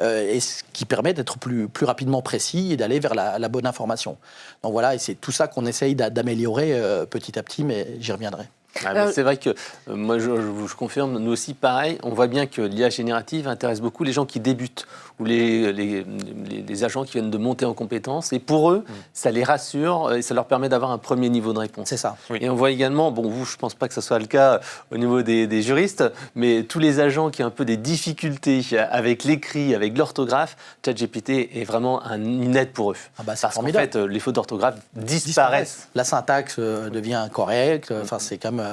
et ce qui permet d'être plus rapidement précis et d'aller vers la bonne information. Donc voilà, et c'est tout ça qu'on essaye d'améliorer petit à petit, mais j'y reviendrai. C'est vrai que moi je confirme, nous aussi pareil, on voit bien que l'IA générative intéresse beaucoup les gens qui débutent ou les agents qui viennent de monter en compétences, et pour eux ça les rassure et ça leur permet d'avoir un premier niveau de réponse. C'est ça. Oui. Et on voit également, bon vous je pense pas que ce soit le cas au niveau des juristes, mais tous les agents qui ont un peu des difficultés avec l'écrit, avec l'orthographe, ChatGPT est vraiment une aide pour eux. C'est parce qu'en fait les fautes d'orthographe disparaissent. La syntaxe devient correcte, enfin c'est quand même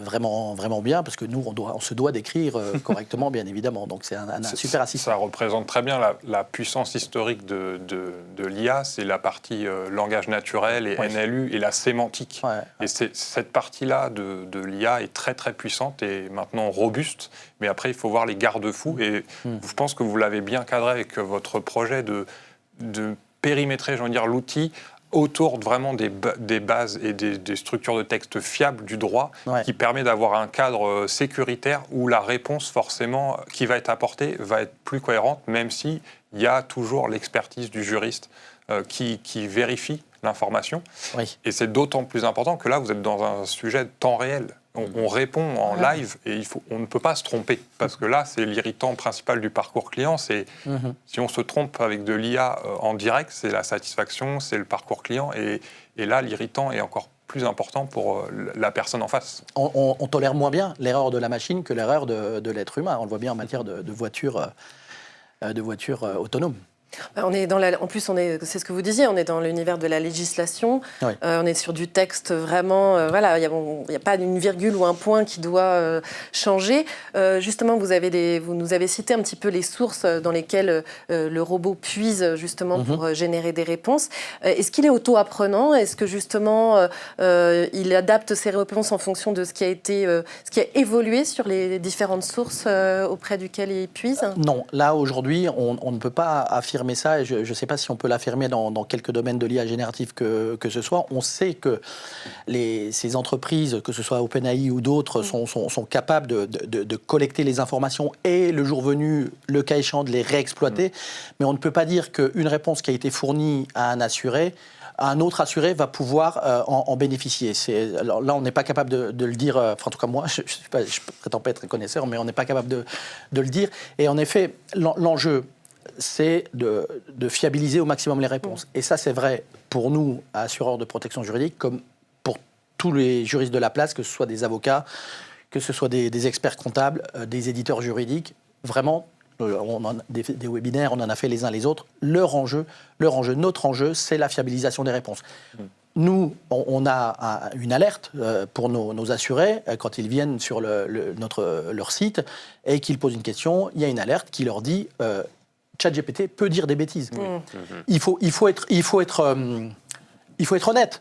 vraiment bien, parce que nous, on se doit d'écrire correctement, bien évidemment. Donc c'est un super assistant. Ça représente très bien la puissance historique de l'IA, c'est la partie langage naturel et NLU et la sémantique. Ouais. Et cette partie-là de l'IA est très très puissante et maintenant robuste, mais après il faut voir les garde-fous. Et je pense que vous l'avez bien cadré avec votre projet de périmétrer, l'outil autour vraiment des bases et des structures de texte fiables du droit, qui permet d'avoir un cadre sécuritaire où la réponse forcément qui va être apportée va être plus cohérente, même s'il y a toujours l'expertise du juriste qui vérifie l'information. Oui. Et c'est d'autant plus important que là, vous êtes dans un sujet de temps réel. On répond en live et on ne peut pas se tromper, parce que là, c'est l'irritant principal du parcours client. C'est si on se trompe avec de l'IA en direct, c'est la satisfaction, c'est le parcours client. Et là, l'irritant est encore plus important pour la personne en face. On tolère moins bien l'erreur de la machine que l'erreur de l'être humain. On le voit bien en matière de voitures autonomes. En plus, c'est ce que vous disiez, on est dans l'univers de la législation, on est sur du texte vraiment, il n'y a pas une virgule ou un point qui doit changer. Justement, vous nous avez cité un petit peu les sources dans lesquelles le robot puise justement pour générer des réponses. Est-ce qu'il est auto-apprenant ? Est-ce que justement il adapte ses réponses en fonction de ce qui a évolué sur les différentes sources auprès duquel il puise ? Non, là aujourd'hui, on ne peut pas affirmer affirmer ça, et je ne sais pas si on peut l'affirmer dans quelques domaines de l'IA générative que ce soit. On sait que ces entreprises, que ce soit OpenAI ou d'autres, sont capables de collecter les informations et, le jour venu, le cas échéant, de les réexploiter. Mais on ne peut pas dire qu'une réponse qui a été fournie à un assuré, un autre assuré va pouvoir en bénéficier. Alors là, on n'est pas capable de le dire, en tout cas moi, je ne prétends pas être connaisseur, mais on n'est pas capable de le dire. Et en effet, l'enjeu, c'est de fiabiliser au maximum les réponses. Et ça, c'est vrai pour nous, assureurs de protection juridique, comme pour tous les juristes de la place, que ce soit des avocats, que ce soit des experts comptables, des éditeurs juridiques. Vraiment, des webinaires, on en a fait les uns les autres. Notre enjeu, c'est la fiabilisation des réponses. Nous, on a une alerte pour nos assurés quand ils viennent sur leur site et qu'ils posent une question. Il y a une alerte qui leur dit ChatGPT peut dire des bêtises. Il faut être honnête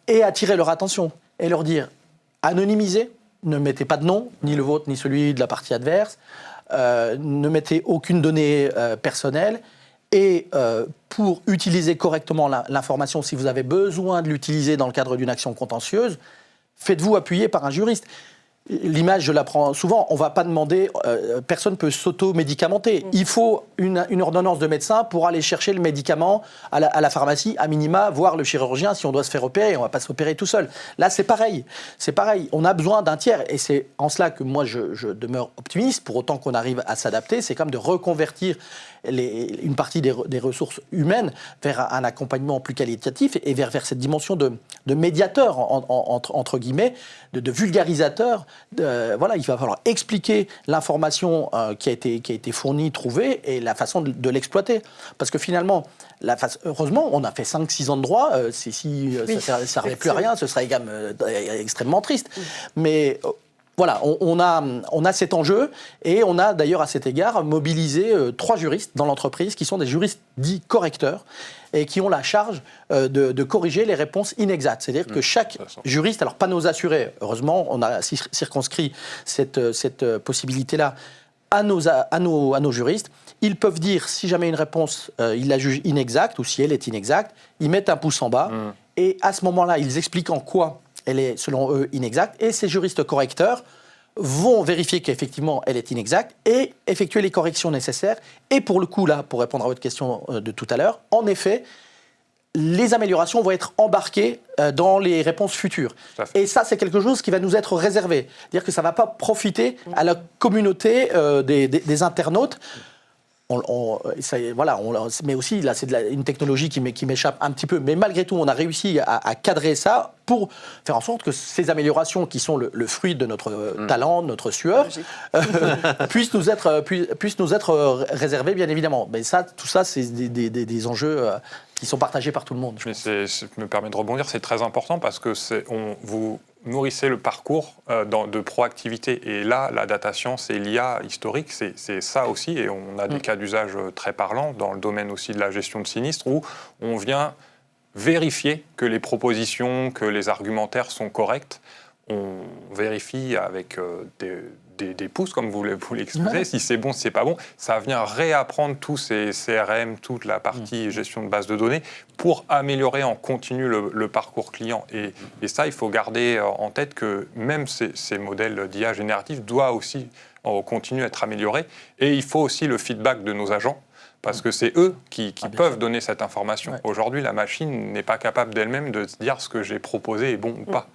et attirer leur attention et leur dire anonymisez, ne mettez pas de nom, ni le vôtre ni celui de la partie adverse. Ne mettez aucune donnée personnelle et pour utiliser correctement l'information, si vous avez besoin de l'utiliser dans le cadre d'une action contentieuse, faites-vous appuyer par un juriste. L'image, je la prends souvent, on ne va pas demander, personne ne peut s'auto-médicamenter. Il faut une ordonnance de médecin pour aller chercher le médicament à la pharmacie, à minima, voir le chirurgien si on doit se faire opérer. On ne va pas s'opérer tout seul. Là, c'est pareil. On a besoin d'un tiers. Et c'est en cela que moi, je demeure optimiste, pour autant qu'on arrive à s'adapter. C'est comme de reconvertir une partie des ressources humaines vers un accompagnement plus qualitatif et vers cette dimension de médiateur, entre guillemets, de vulgarisateur. Voilà, il va falloir expliquer l'information qui a été fournie, trouvée, et la façon de l'exploiter. Parce que finalement, heureusement, on a fait 5-6 ans de droit. Ça ne servait plus à rien, ce serait extrêmement triste. Mais voilà, on a cet enjeu, et on a d'ailleurs à cet égard mobilisé 3 juristes dans l'entreprise qui sont des juristes dits correcteurs et qui ont la charge de corriger les réponses inexactes. C'est-à-dire que chaque juriste, alors pas nos assurés, heureusement, on a circonscrit cette possibilité-là à nos juristes. Ils peuvent dire, si jamais une réponse, ils la jugent inexacte, ou si elle est inexacte, ils mettent un pouce en bas, et à ce moment-là, ils expliquent en quoi elle est, selon eux, inexacte, et ces juristes correcteurs vont vérifier qu'effectivement elle est inexacte et effectuer les corrections nécessaires. Et pour le coup, là, pour répondre à votre question de tout à l'heure, en effet, les améliorations vont être embarquées dans les réponses futures. Et ça, c'est quelque chose qui va nous être réservé. C'est-à-dire que ça ne va pas profiter à la communauté des internautes. Mais aussi, là, c'est une technologie qui m'échappe un petit peu. Mais malgré tout, on a réussi à cadrer ça pour faire en sorte que ces améliorations, qui sont le fruit de notre talent, de notre sueur, puissent nous être réservées, bien évidemment. Mais tout ça, c'est des enjeux qui sont partagés par tout le monde. Mais je me permets de rebondir, c'est très important parce que vous nourrissez le parcours de proactivité. Et là, la data science et l'IA historique, c'est ça aussi. Et on a des cas d'usage très parlants dans le domaine aussi de la gestion de sinistres où on vient vérifier que les propositions, que les argumentaires sont corrects. On vérifie avec des pouces, comme vous l'exposez, si c'est bon, si c'est pas bon. Ça vient réapprendre tous ces CRM, toute la partie gestion de base de données pour améliorer en continu le parcours client. Et ça, il faut garder en tête que même ces modèles d'IA génératifs doivent aussi continuer à être améliorés. Et il faut aussi le feedback de nos agents, parce que c'est eux qui peuvent donner cette information. Ouais. Aujourd'hui, la machine n'est pas capable d'elle-même de dire ce que j'ai proposé est bon ou pas.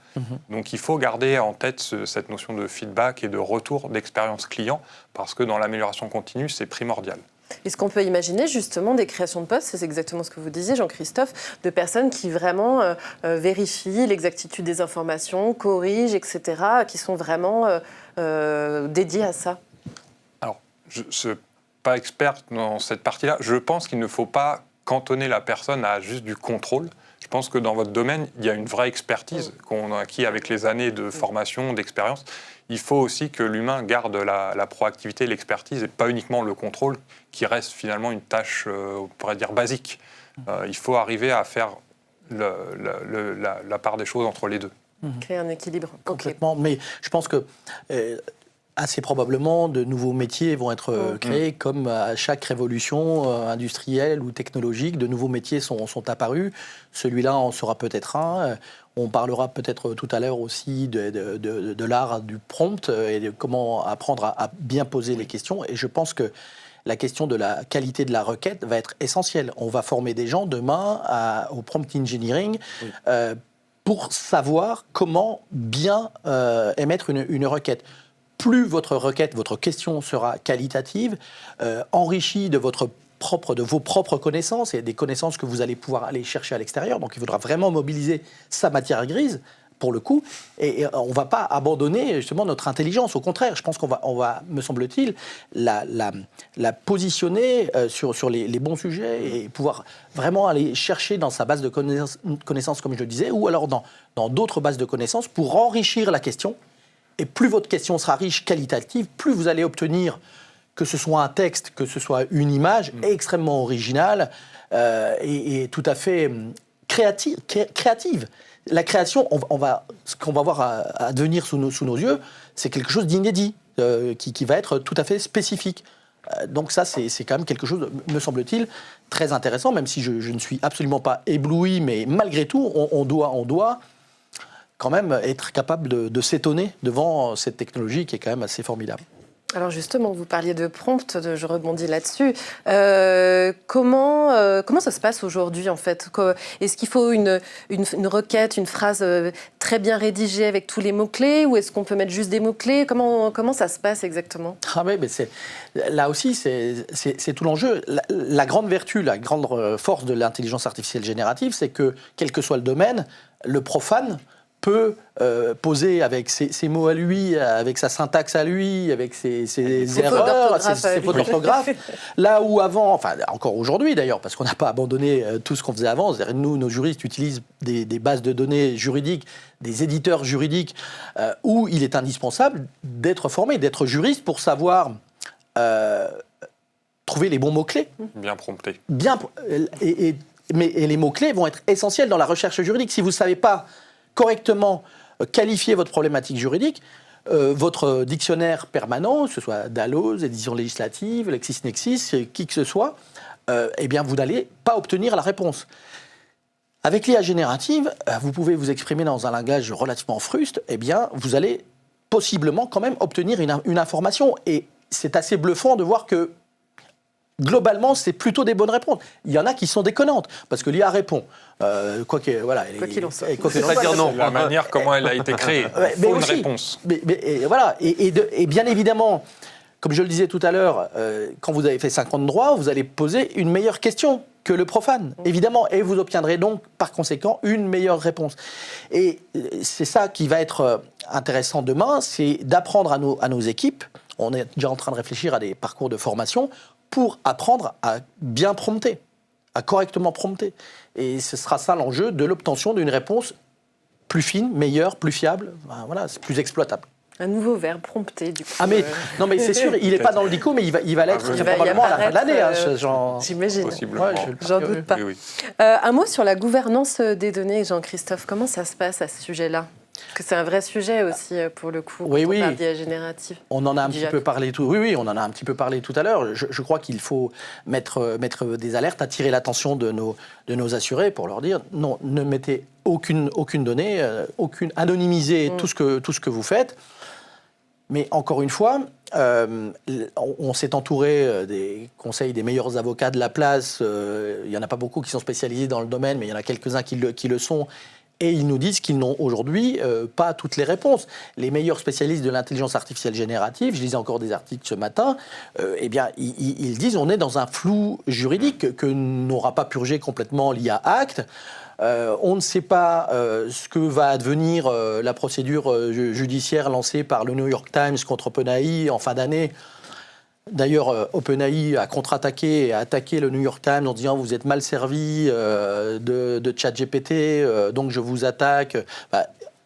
Donc il faut garder en tête cette notion de feedback et de retour d'expérience client, parce que dans l'amélioration continue, c'est primordial. Est-ce qu'on peut imaginer justement des créations de postes, c'est exactement ce que vous disiez Jean-Christophe, de personnes qui vraiment vérifient l'exactitude des informations, corrigent, etc., qui sont vraiment dédiées à ça? Alors, je ne suis pas expert dans cette partie-là. Je pense qu'il ne faut pas cantonner la personne à juste du contrôle. Je pense que dans votre domaine, il y a une vraie expertise qu'on a acquis avec les années de formation, d'expérience. Il faut aussi que l'humain garde la proactivité, l'expertise, et pas uniquement le contrôle, qui reste finalement une tâche, on pourrait dire, basique. Il faut arriver à faire la part des choses entre les deux. Créer un équilibre. Complètement. Okay. Mais je pense que assez probablement, de nouveaux métiers vont être créés, comme à chaque révolution industrielle ou technologique, de nouveaux métiers sont apparus. Celui-là en sera peut-être un. On parlera peut-être tout à l'heure aussi de l'art du prompt et de comment apprendre à bien poser les questions. Et je pense que la question de la qualité de la requête va être essentielle. On va former des gens demain au prompt engineering pour savoir comment bien émettre une requête. Plus votre requête, votre question sera qualitative, enrichie de vos propres connaissances et des connaissances que vous allez pouvoir aller chercher à l'extérieur. Donc il faudra vraiment mobiliser sa matière grise, pour le coup, et on ne va pas abandonner justement notre intelligence. Au contraire, je pense qu'on va, me semble-t-il, la positionner sur les bons sujets et pouvoir vraiment aller chercher dans sa base de connaissances, comme je le disais, ou alors dans d'autres bases de connaissances pour enrichir la question. Et plus votre question sera riche, qualitative, plus vous allez obtenir, que ce soit un texte, que ce soit une image extrêmement originale et tout à fait créative. La création, ce qu'on va voir à devenir sous nos yeux, c'est quelque chose d'inédit, qui va être tout à fait spécifique. Donc ça, c'est quand même quelque chose, me semble-t-il, très intéressant, même si je ne suis absolument pas ébloui, mais malgré tout, on doit quand même être capable de s'étonner devant cette technologie qui est quand même assez formidable. Alors justement, vous parliez de prompt, je rebondis là-dessus. Comment ça se passe aujourd'hui en fait ? Est-ce qu'il faut une requête, une phrase très bien rédigée avec tous les mots-clés, ou est-ce qu'on peut mettre juste des mots-clés ? Comment ça se passe exactement ? Ah oui, mais là aussi, c'est tout l'enjeu. La grande vertu, la grande force de l'intelligence artificielle générative, c'est que, quel que soit le domaine, le profane peut poser avec ses mots à lui, avec sa syntaxe à lui, avec ses erreurs, ses fautes d'orthographe. Là où avant, enfin encore aujourd'hui d'ailleurs, parce qu'on n'a pas abandonné tout ce qu'on faisait avant, c'est-à-dire nous, nos juristes utilisent des bases de données juridiques, des éditeurs juridiques, où il est indispensable d'être formé, d'être juriste pour savoir trouver les bons mots-clés. Bien prompté. Mais les mots-clés vont être essentiels dans la recherche juridique. Si vous ne savez pas correctement qualifier votre problématique juridique, votre dictionnaire permanent, que ce soit Dalloz, édition législative, LexisNexis, qui que ce soit, eh bien, vous n'allez pas obtenir la réponse. Avec l'IA générative, vous pouvez vous exprimer dans un langage relativement fruste, eh bien, vous allez possiblement quand même obtenir une information. Et c'est assez bluffant de voir que globalement, c'est plutôt des bonnes réponses. Il y en a qui sont déconnantes, parce que l'IA répond. Quoi qu'il en soit. C'est-à-dire non. La manière comment elle a été créée. Il faut une réponse. Et bien évidemment, comme je le disais tout à l'heure, quand vous avez fait 5 ans de droit, vous allez poser une meilleure question que le profane, évidemment, et vous obtiendrez donc, par conséquent, une meilleure réponse. Et c'est ça qui va être intéressant demain, c'est d'apprendre à nos équipes, on est déjà en train de réfléchir à des parcours de formation, pour apprendre à bien prompter, à correctement prompter. Et ce sera ça l'enjeu de l'obtention d'une réponse plus fine, meilleure, plus fiable, voilà, c'est plus exploitable. Un nouveau verbe, prompter, du coup. Ah mais, non mais c'est sûr, il n'est pas dans le dico, mais il va l'être très probablement à la fin de l'année. J'imagine. Possiblement. J'en doute pas. Oui. Un mot sur la gouvernance des données, Jean-Christophe. Comment ça se passe à ce sujet-là ? Parce que c'est un vrai sujet aussi, pour le coup, quand on parle d'IA générative. On en a un petit peu parlé on en a un petit peu parlé tout à l'heure. Je crois qu'il faut mettre des alertes, attirer l'attention de nos assurés pour leur dire non, ne mettez aucune donnée, anonymisez tout ce que vous faites. Mais encore une fois, on s'est entouré des conseils des meilleurs avocats de la place. Il n'y en a pas beaucoup qui sont spécialisés dans le domaine, mais il y en a quelques-uns qui le sont. Et ils nous disent qu'ils n'ont aujourd'hui pas toutes les réponses. Les meilleurs spécialistes de l'intelligence artificielle générative, je lisais encore des articles ce matin, eh bien, ils disent on est dans un flou juridique que n'aura pas purgé complètement l'IA Act. On ne sait pas ce que va advenir la procédure judiciaire lancée par le New York Times contre OpenAI en fin d'année. D'ailleurs, OpenAI a contre-attaqué et a attaqué le New York Times en disant « vous êtes mal servi de ChatGPT, donc je vous attaque ».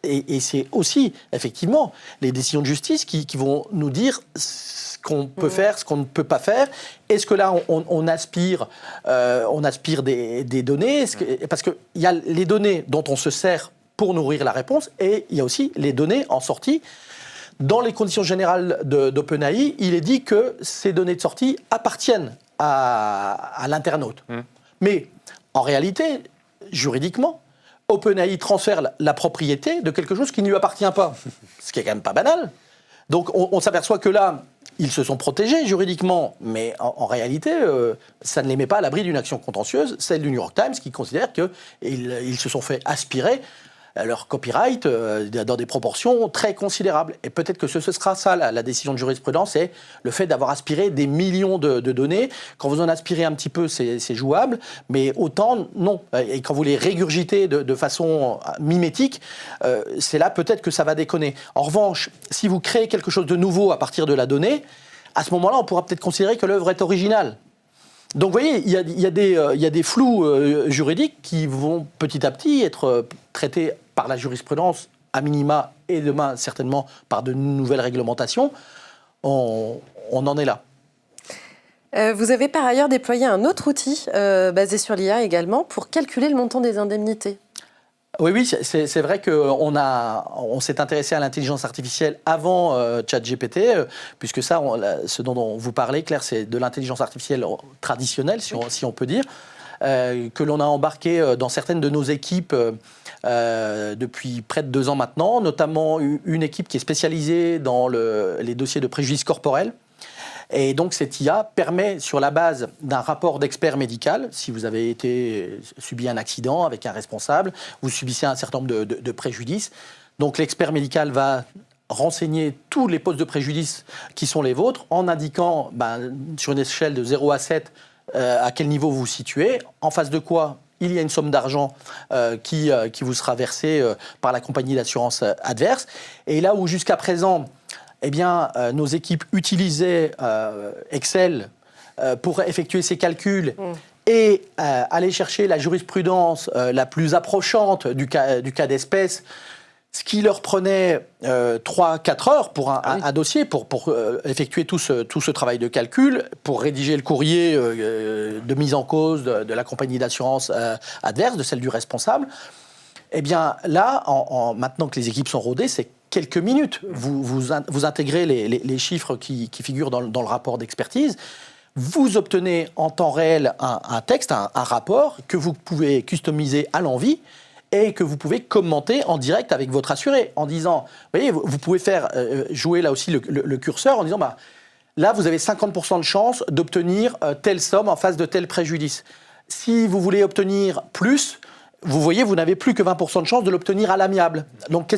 Et c'est aussi, effectivement, les décisions de justice qui vont nous dire ce qu'on peut faire, ce qu'on ne peut pas faire. Est-ce que là, on aspire des données ? Parce qu'il y a les données dont on se sert pour nourrir la réponse, et il y a aussi les données en sortie Dans les conditions générales d'OpenAI, il est dit que ces données de sortie appartiennent à l'internaute. Mais en réalité, juridiquement, OpenAI transfère la propriété de quelque chose qui ne lui appartient pas, ce qui est quand même pas banal. Donc on s'aperçoit que là, ils se sont protégés juridiquement, mais en réalité, ça ne les met pas à l'abri d'une action contentieuse, celle du New York Times, qui considère qu'ils se sont fait aspirer leur copyright dans des proportions très considérables. Et peut-être que ce sera ça, la décision de jurisprudence, c'est le fait d'avoir aspiré des millions de données. Quand vous en aspirez un petit peu, c'est jouable, mais autant, non. Et quand vous les régurgitez de façon mimétique, c'est là peut-être que ça va déconner. En revanche, si vous créez quelque chose de nouveau à partir de la donnée, à ce moment-là, on pourra peut-être considérer que l'œuvre est originale. Donc, vous voyez, il y a des flous juridiques qui vont petit à petit être traités par la jurisprudence, à minima, et demain, certainement, par de nouvelles réglementations. On en est là. Vous avez par ailleurs déployé un autre outil basé sur l'IA également pour calculer le montant des indemnités. Oui, c'est vrai qu'on s'est intéressé à l'intelligence artificielle avant ChatGPT, puisque ça, ce dont vous parlez, Claire, c'est de l'intelligence artificielle traditionnelle, si on peut dire, que l'on a embarqué dans certaines de nos équipes depuis près de 2 ans maintenant, notamment une équipe qui est spécialisée dans les dossiers de préjudice corporel. Et donc, cette IA permet, sur la base d'un rapport d'expert médical, si vous avez subi un accident avec un responsable, vous subissez un certain nombre de préjudices. Donc, l'expert médical va renseigner tous les postes de préjudice qui sont les vôtres, en indiquant, sur une échelle de 0 à 7, à quel niveau vous vous situez, en face de quoi il y a une somme d'argent qui vous sera versée par la compagnie d'assurance adverse. Et là où, jusqu'à présent, nos équipes utilisaient Excel pour effectuer ces calculs et aller chercher la jurisprudence la plus approchante du cas d'espèce, ce qui leur prenait 3-4 heures pour un dossier, pour effectuer tout ce travail de calcul, pour rédiger le courrier de mise en cause de la compagnie d'assurance adverse, de celle du responsable. Eh bien là, maintenant que les équipes sont rodées, c'est quelques minutes. Vous intégrez les chiffres qui figurent dans le rapport d'expertise. Vous obtenez en temps réel un texte, un rapport que vous pouvez customiser à l'envi et que vous pouvez commenter en direct avec votre assuré en disant, vous voyez, vous pouvez faire jouer là aussi le curseur en disant, là vous avez 50% de chance d'obtenir telle somme en face de tel préjudice. Si vous voulez obtenir plus, vous voyez, vous n'avez plus que 20% de chance de l'obtenir à l'amiable. Donc,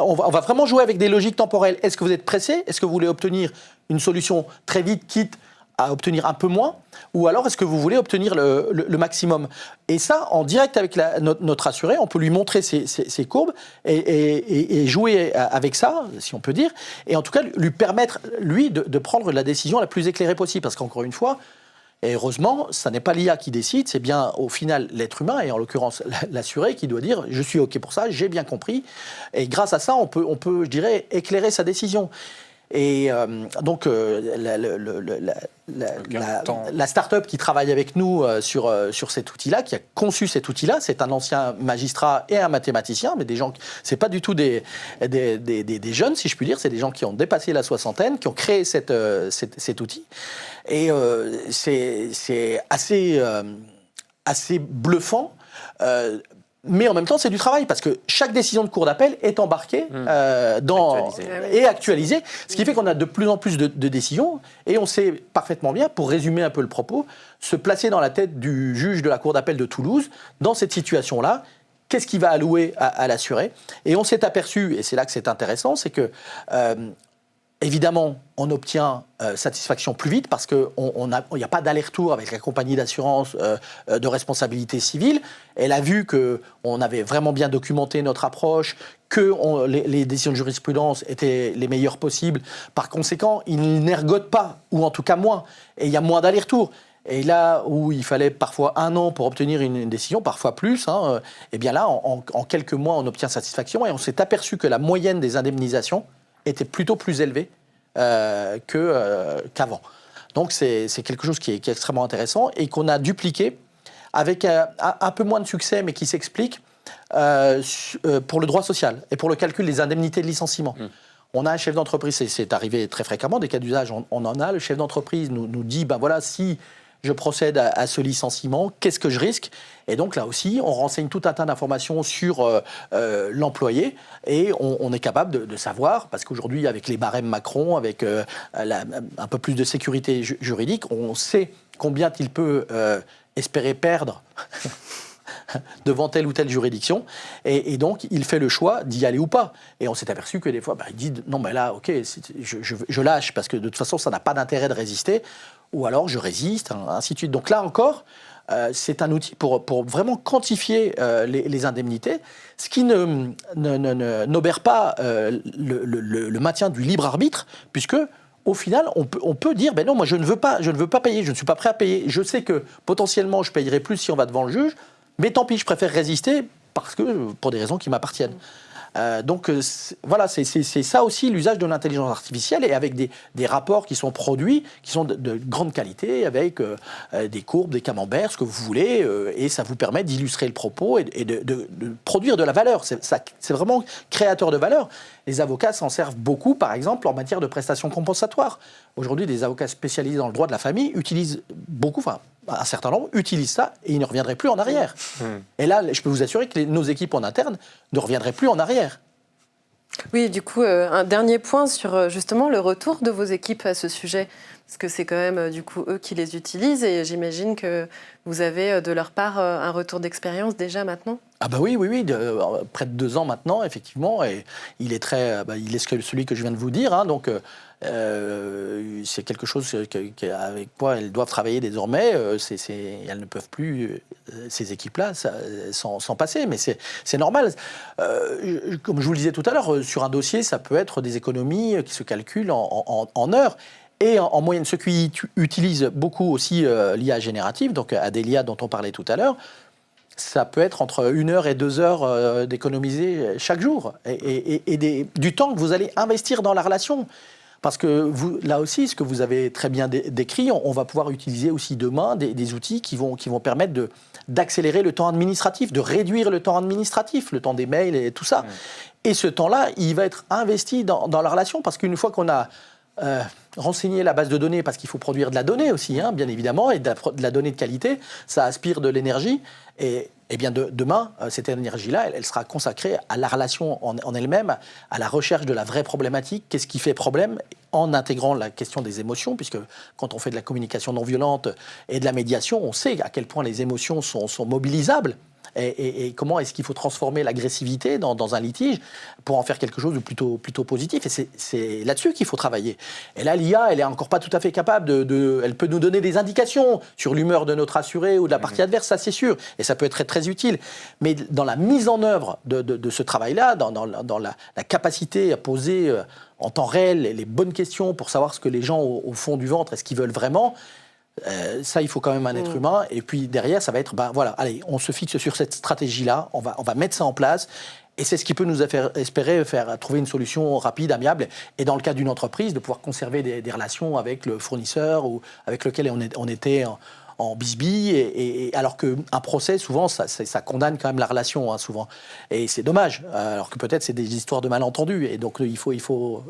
on va vraiment jouer avec des logiques temporelles. Est-ce que vous êtes pressé ? Est-ce que vous voulez obtenir une solution très vite, quitte à obtenir un peu moins ? Ou alors, est-ce que vous voulez obtenir le maximum ? Et ça, en direct avec notre assuré, on peut lui montrer ces courbes et jouer avec ça, si on peut dire, et en tout cas, lui permettre, lui, de prendre la décision la plus éclairée possible. Parce qu'encore une fois, et heureusement, ça n'est pas l'IA qui décide, c'est bien au final l'être humain, et en l'occurrence l'assuré, qui doit dire « je suis OK pour ça, j'ai bien compris ». Et grâce à ça, on peut, je dirais, éclairer sa décision. Et donc, la start-up qui travaille avec nous sur cet outil-là, qui a conçu cet outil-là, c'est un ancien magistrat et un mathématicien, mais des gens, c'est pas du tout des jeunes, si je puis dire, c'est des gens qui ont dépassé la soixantaine, qui ont créé cet outil. Et c'est assez bluffant. Mais en même temps, c'est du travail, parce que chaque décision de cour d'appel est embarquée et actualisée, ce qui fait qu'on a de plus en plus de décisions, et on sait parfaitement bien, pour résumer un peu le propos, se placer dans la tête du juge de la cour d'appel de Toulouse, dans cette situation-là, qu'est-ce qu'il va allouer à l'assuré. Et on s'est aperçu, et c'est là que c'est intéressant, c'est que évidemment, on obtient satisfaction plus vite parce qu'il n'y a pas d'aller-retour avec la compagnie d'assurance de responsabilité civile. Elle a vu qu'on avait vraiment bien documenté notre approche, que les décisions de jurisprudence étaient les meilleures possibles. Par conséquent, ils n'ergotent pas, ou en tout cas moins, et il y a moins d'aller-retour. Et là où il fallait parfois 1 an pour obtenir une décision, parfois plus, et bien là, en quelques mois, on obtient satisfaction, et on s'est aperçu que la moyenne des indemnisations était plutôt plus élevé qu'avant. Donc c'est quelque chose qui est extrêmement intéressant et qu'on a dupliqué avec un peu moins de succès, mais qui s'explique pour le droit social et pour le calcul des indemnités de licenciement. On a un chef d'entreprise, c'est arrivé très fréquemment, des cas d'usage, on en a. Le chef d'entreprise nous dit, ben voilà, si je procède à ce licenciement, qu'est-ce que je risque? Et donc là aussi, on renseigne tout un tas d'informations sur l'employé et on est capable de savoir, parce qu'aujourd'hui, avec les barèmes Macron, avec un peu plus de sécurité juridique, on sait combien il peut espérer perdre devant telle ou telle juridiction, et donc il fait le choix d'y aller ou pas. Et on s'est aperçu que des fois, il dit non, mais là, ok, je lâche, parce que de toute façon, ça n'a pas d'intérêt de résister, ou alors je résiste, ainsi de suite. Donc là encore, c'est un outil pour vraiment quantifier les indemnités, ce qui n'obère pas le maintien du libre arbitre, puisque au final, on peut dire, ben non, moi je ne veux pas payer, je ne suis pas prêt à payer. Je sais que potentiellement je payerai plus si on va devant le juge, mais tant pis, je préfère résister pour des raisons qui m'appartiennent. Donc voilà, c'est ça aussi l'usage de l'intelligence artificielle, et avec des rapports qui sont produits, qui sont de grande qualité, avec des courbes, des camemberts, ce que vous voulez, et ça vous permet d'illustrer le propos et de produire de la valeur. C'est vraiment créateur de valeur. Les avocats s'en servent beaucoup, par exemple, en matière de prestations compensatoires. Aujourd'hui, des avocats spécialisés dans le droit de la famille utilisent beaucoup, enfin, un certain nombre utilisent ça, et ils ne reviendraient plus en arrière. Et là, je peux vous assurer que nos équipes en interne ne reviendraient plus en arrière. Oui, du coup, un dernier point sur justement le retour de vos équipes à ce sujet, parce que c'est quand même du coup eux qui les utilisent, et j'imagine que vous avez de leur part un retour d'expérience déjà maintenant. Ah bah oui, près de 2 ans maintenant, effectivement, et il est celui que je viens de vous dire, hein, donc c'est quelque chose avec quoi elles doivent travailler désormais. Elles ne peuvent plus, ces équipes-là, s'en passer, mais c'est normal. Comme je vous le disais tout à l'heure, sur un dossier, ça peut être des économies qui se calculent en heures. Et en moyenne, ceux qui utilisent beaucoup aussi l'IA générative, donc Adélia dont on parlait tout à l'heure, ça peut être entre 1 heure et 2 heures d'économiser chaque jour, et du temps que vous allez investir dans la relation. Parce que là aussi, ce que vous avez très bien décrit, on va pouvoir utiliser aussi demain des outils qui vont permettre d'accélérer le temps administratif, de réduire le temps administratif, le temps des mails et tout ça. Et ce temps-là, il va être investi dans la relation, parce qu'une fois qu'on a renseigné la base de données, parce qu'il faut produire de la donnée aussi, hein, bien évidemment, et de la donnée de qualité, ça aspire de l'énergie. Et bien demain, cette énergie-là, elle sera consacrée à la relation en elle-même, à la recherche de la vraie problématique. Qu'est-ce qui fait problème, en intégrant la question des émotions, puisque quand on fait de la communication non violente et de la médiation, on sait à quel point les émotions sont mobilisables. Et comment est-ce qu'il faut transformer l'agressivité dans un litige pour en faire quelque chose de plutôt positif. Et c'est là-dessus qu'il faut travailler. Et là, l'IA, elle est encore pas tout à fait capable elle peut nous donner des indications sur l'humeur de notre assuré ou de la partie adverse, ça c'est sûr. Et ça peut être très, très utile. Mais dans la mise en œuvre de ce travail-là, dans la capacité à poser en temps réel les bonnes questions pour savoir ce que les gens au fond du ventre, est-ce qu'ils veulent vraiment, ça, il faut quand même un être humain. Et puis derrière, ça va être, voilà, allez, on se fixe sur cette stratégie-là, on va mettre ça en place. Et c'est ce qui peut nous espérer trouver une solution rapide, amiable. Et dans le cas d'une entreprise, de pouvoir conserver des relations avec le fournisseur ou avec lequel on était en bisbille, et alors qu'un procès, souvent, ça condamne quand même la relation, hein, souvent. Et c'est dommage, alors que peut-être c'est des histoires de malentendus. Et donc il faut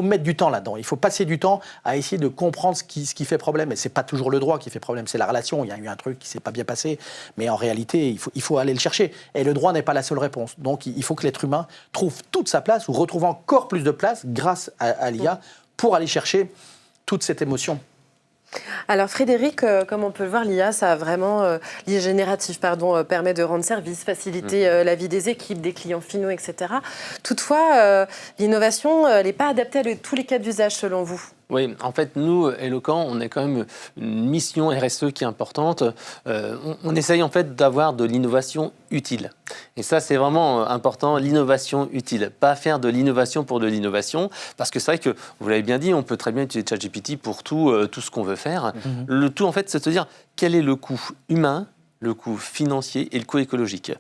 mettre du temps là-dedans. Il faut passer du temps à essayer de comprendre ce qui fait problème. Et c'est pas toujours le droit qui fait problème, c'est la relation. Il y a eu un truc qui s'est pas bien passé, mais en réalité, il faut aller le chercher. Et le droit n'est pas la seule réponse. Donc il faut que l'être humain trouve toute sa place, ou retrouve encore plus de place grâce à l'IA, pour aller chercher toute cette émotion. Alors Frédéric, comme on peut le voir, l'IA générative, permet de rendre service, faciliter la vie des équipes, des clients finaux, etc. Toutefois, l'innovation n'est pas adaptée à tous les cas d'usage selon vous. Oui, en fait, nous, Eloquent, on a quand même une mission RSE qui est importante. On essaye en fait d'avoir de l'innovation utile. Et ça, c'est vraiment important, l'innovation utile. Pas faire de l'innovation pour de l'innovation, parce que c'est vrai que, vous l'avez bien dit, on peut très bien utiliser ChatGPT pour tout ce qu'on veut faire. Le tout, en fait, c'est de se dire quel est le coût humain, le coût financier et le coût écologique.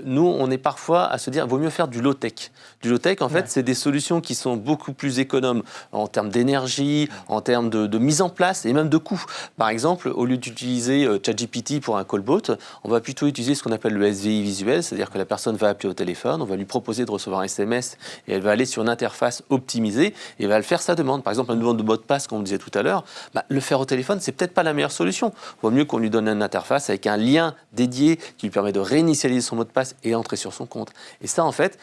Nous, on est parfois à se dire, il vaut mieux faire du low-tech. Du low-tech, en fait, c'est des solutions qui sont beaucoup plus économes en termes d'énergie, en termes de mise en place et même de coûts. Par exemple, au lieu d'utiliser ChatGPT pour un callbot, on va plutôt utiliser ce qu'on appelle le SVI visuel, c'est-à-dire que la personne va appeler au téléphone, on va lui proposer de recevoir un SMS et elle va aller sur une interface optimisée et va le faire sa demande. Par exemple, une demande de mot de passe, comme on disait tout à l'heure, le faire au téléphone, c'est peut-être pas la meilleure solution. Il vaut mieux qu'on lui donne une interface avec un lien dédié qui lui permet de réinitialiser son mot de passe et entrer sur son compte. Et ça, en fait,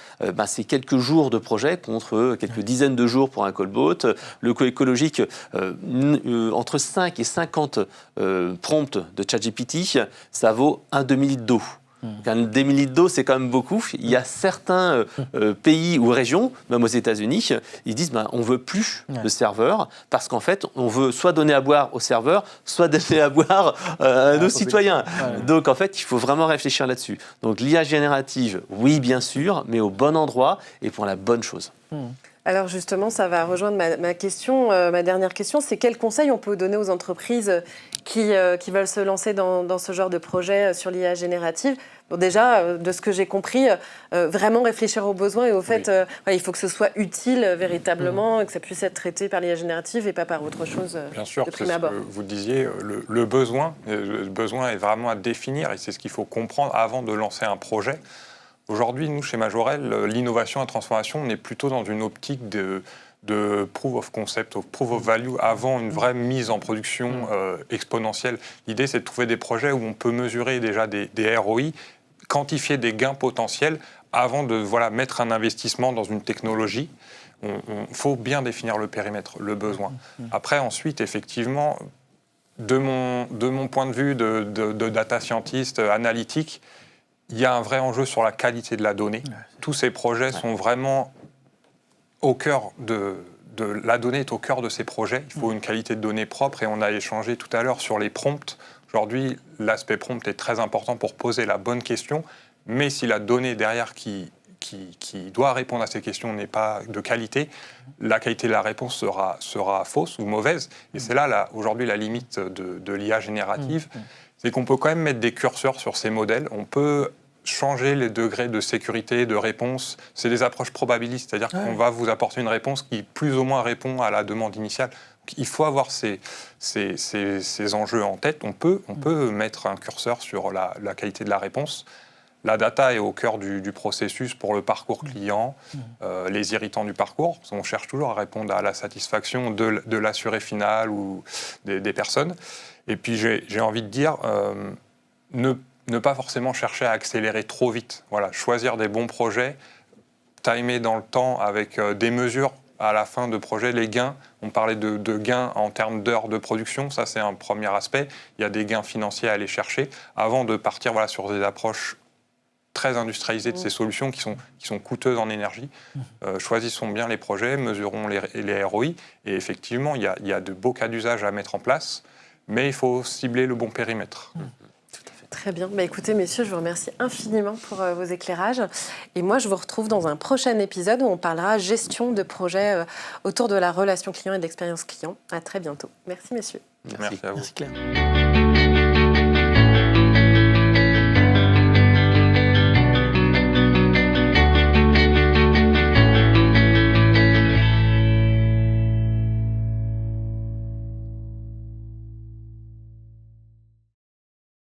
c'est quelques jours de projet contre quelques dizaines de jours pour un callbot. Le coût écologique, entre 5 et 50 prompts de ChatGPT, ça vaut un demi-litre d'eau. Un demi-litre d'eau, c'est quand même beaucoup. Il y a certains pays ou régions, même aux États-Unis, ils disent on ne veut plus de serveurs parce qu'en fait, on veut soit donner à boire aux serveurs, soit donner à boire à nos citoyens. Donc en fait, il faut vraiment réfléchir là-dessus. Donc l'IA générative, oui, bien sûr, mais au bon endroit et pour la bonne chose. Alors justement, ça va rejoindre ma question. Ma dernière question, c'est quels conseils on peut donner aux entreprises qui veulent se lancer dans ce genre de projet sur l'IA générative? Bon, déjà, de ce que j'ai compris, vraiment réfléchir aux besoins et au fait, il faut que ce soit utile véritablement, et que ça puisse être traité par l'IA générative et pas par autre chose. Bien sûr, de c'est prime ce abord. que vous disiez, le besoin est vraiment à définir et c'est ce qu'il faut comprendre avant de lancer un projet. Aujourd'hui, nous, chez Majorel, l'innovation et la transformation, on est plutôt dans une optique de proof of concept, of proof of value, avant une vraie mise en production exponentielle. L'idée, c'est de trouver des projets où on peut mesurer déjà des ROI, quantifier des gains potentiels avant de mettre un investissement dans une technologie. Il faut bien définir le périmètre, le besoin. Après, ensuite, effectivement, de mon point de vue de data scientist analytique, il y a un vrai enjeu sur la qualité de la donnée. Tous ces projets sont vraiment au cœur la donnée est au cœur de ces projets. Il faut une qualité de données propre et on a échangé tout à l'heure sur les prompts. Aujourd'hui, l'aspect prompt est très important pour poser la bonne question, mais si la donnée derrière qui doit répondre à ces questions n'est pas de qualité, la qualité de la réponse sera fausse ou mauvaise. Et c'est là aujourd'hui, la limite de l'IA générative. C'est qu'on peut quand même mettre des curseurs sur ces modèles. On peut changer les degrés de sécurité, de réponse. C'est des approches probabilistes, c'est-à-dire qu'on va vous apporter une réponse qui plus ou moins répond à la demande initiale. Donc, il faut avoir ces enjeux en tête. On peut mettre un curseur sur la qualité de la réponse. La data est au cœur du processus pour le parcours client, les irritants du parcours. On cherche toujours à répondre à la satisfaction de l'assuré final ou des personnes. Et puis j'ai envie de dire, ne pas forcément chercher à accélérer trop vite. Voilà, choisir des bons projets, timer dans le temps avec des mesures à la fin de projet. Les gains, on parlait de gains en termes d'heures de production, ça c'est un premier aspect. Il y a des gains financiers à aller chercher avant de partir sur des approches très industrialisées de ces solutions qui sont coûteuses en énergie. Choisissons bien les projets, mesurons les ROI. Et effectivement, il y a de beaux cas d'usage à mettre en place, mais il faut cibler le bon périmètre. Très bien. Écoutez, messieurs, je vous remercie infiniment pour vos éclairages. Et moi, je vous retrouve dans un prochain épisode où on parlera gestion de projets autour de la relation client et de l'expérience client. À très bientôt. Merci, messieurs. Merci à vous. Merci Claire.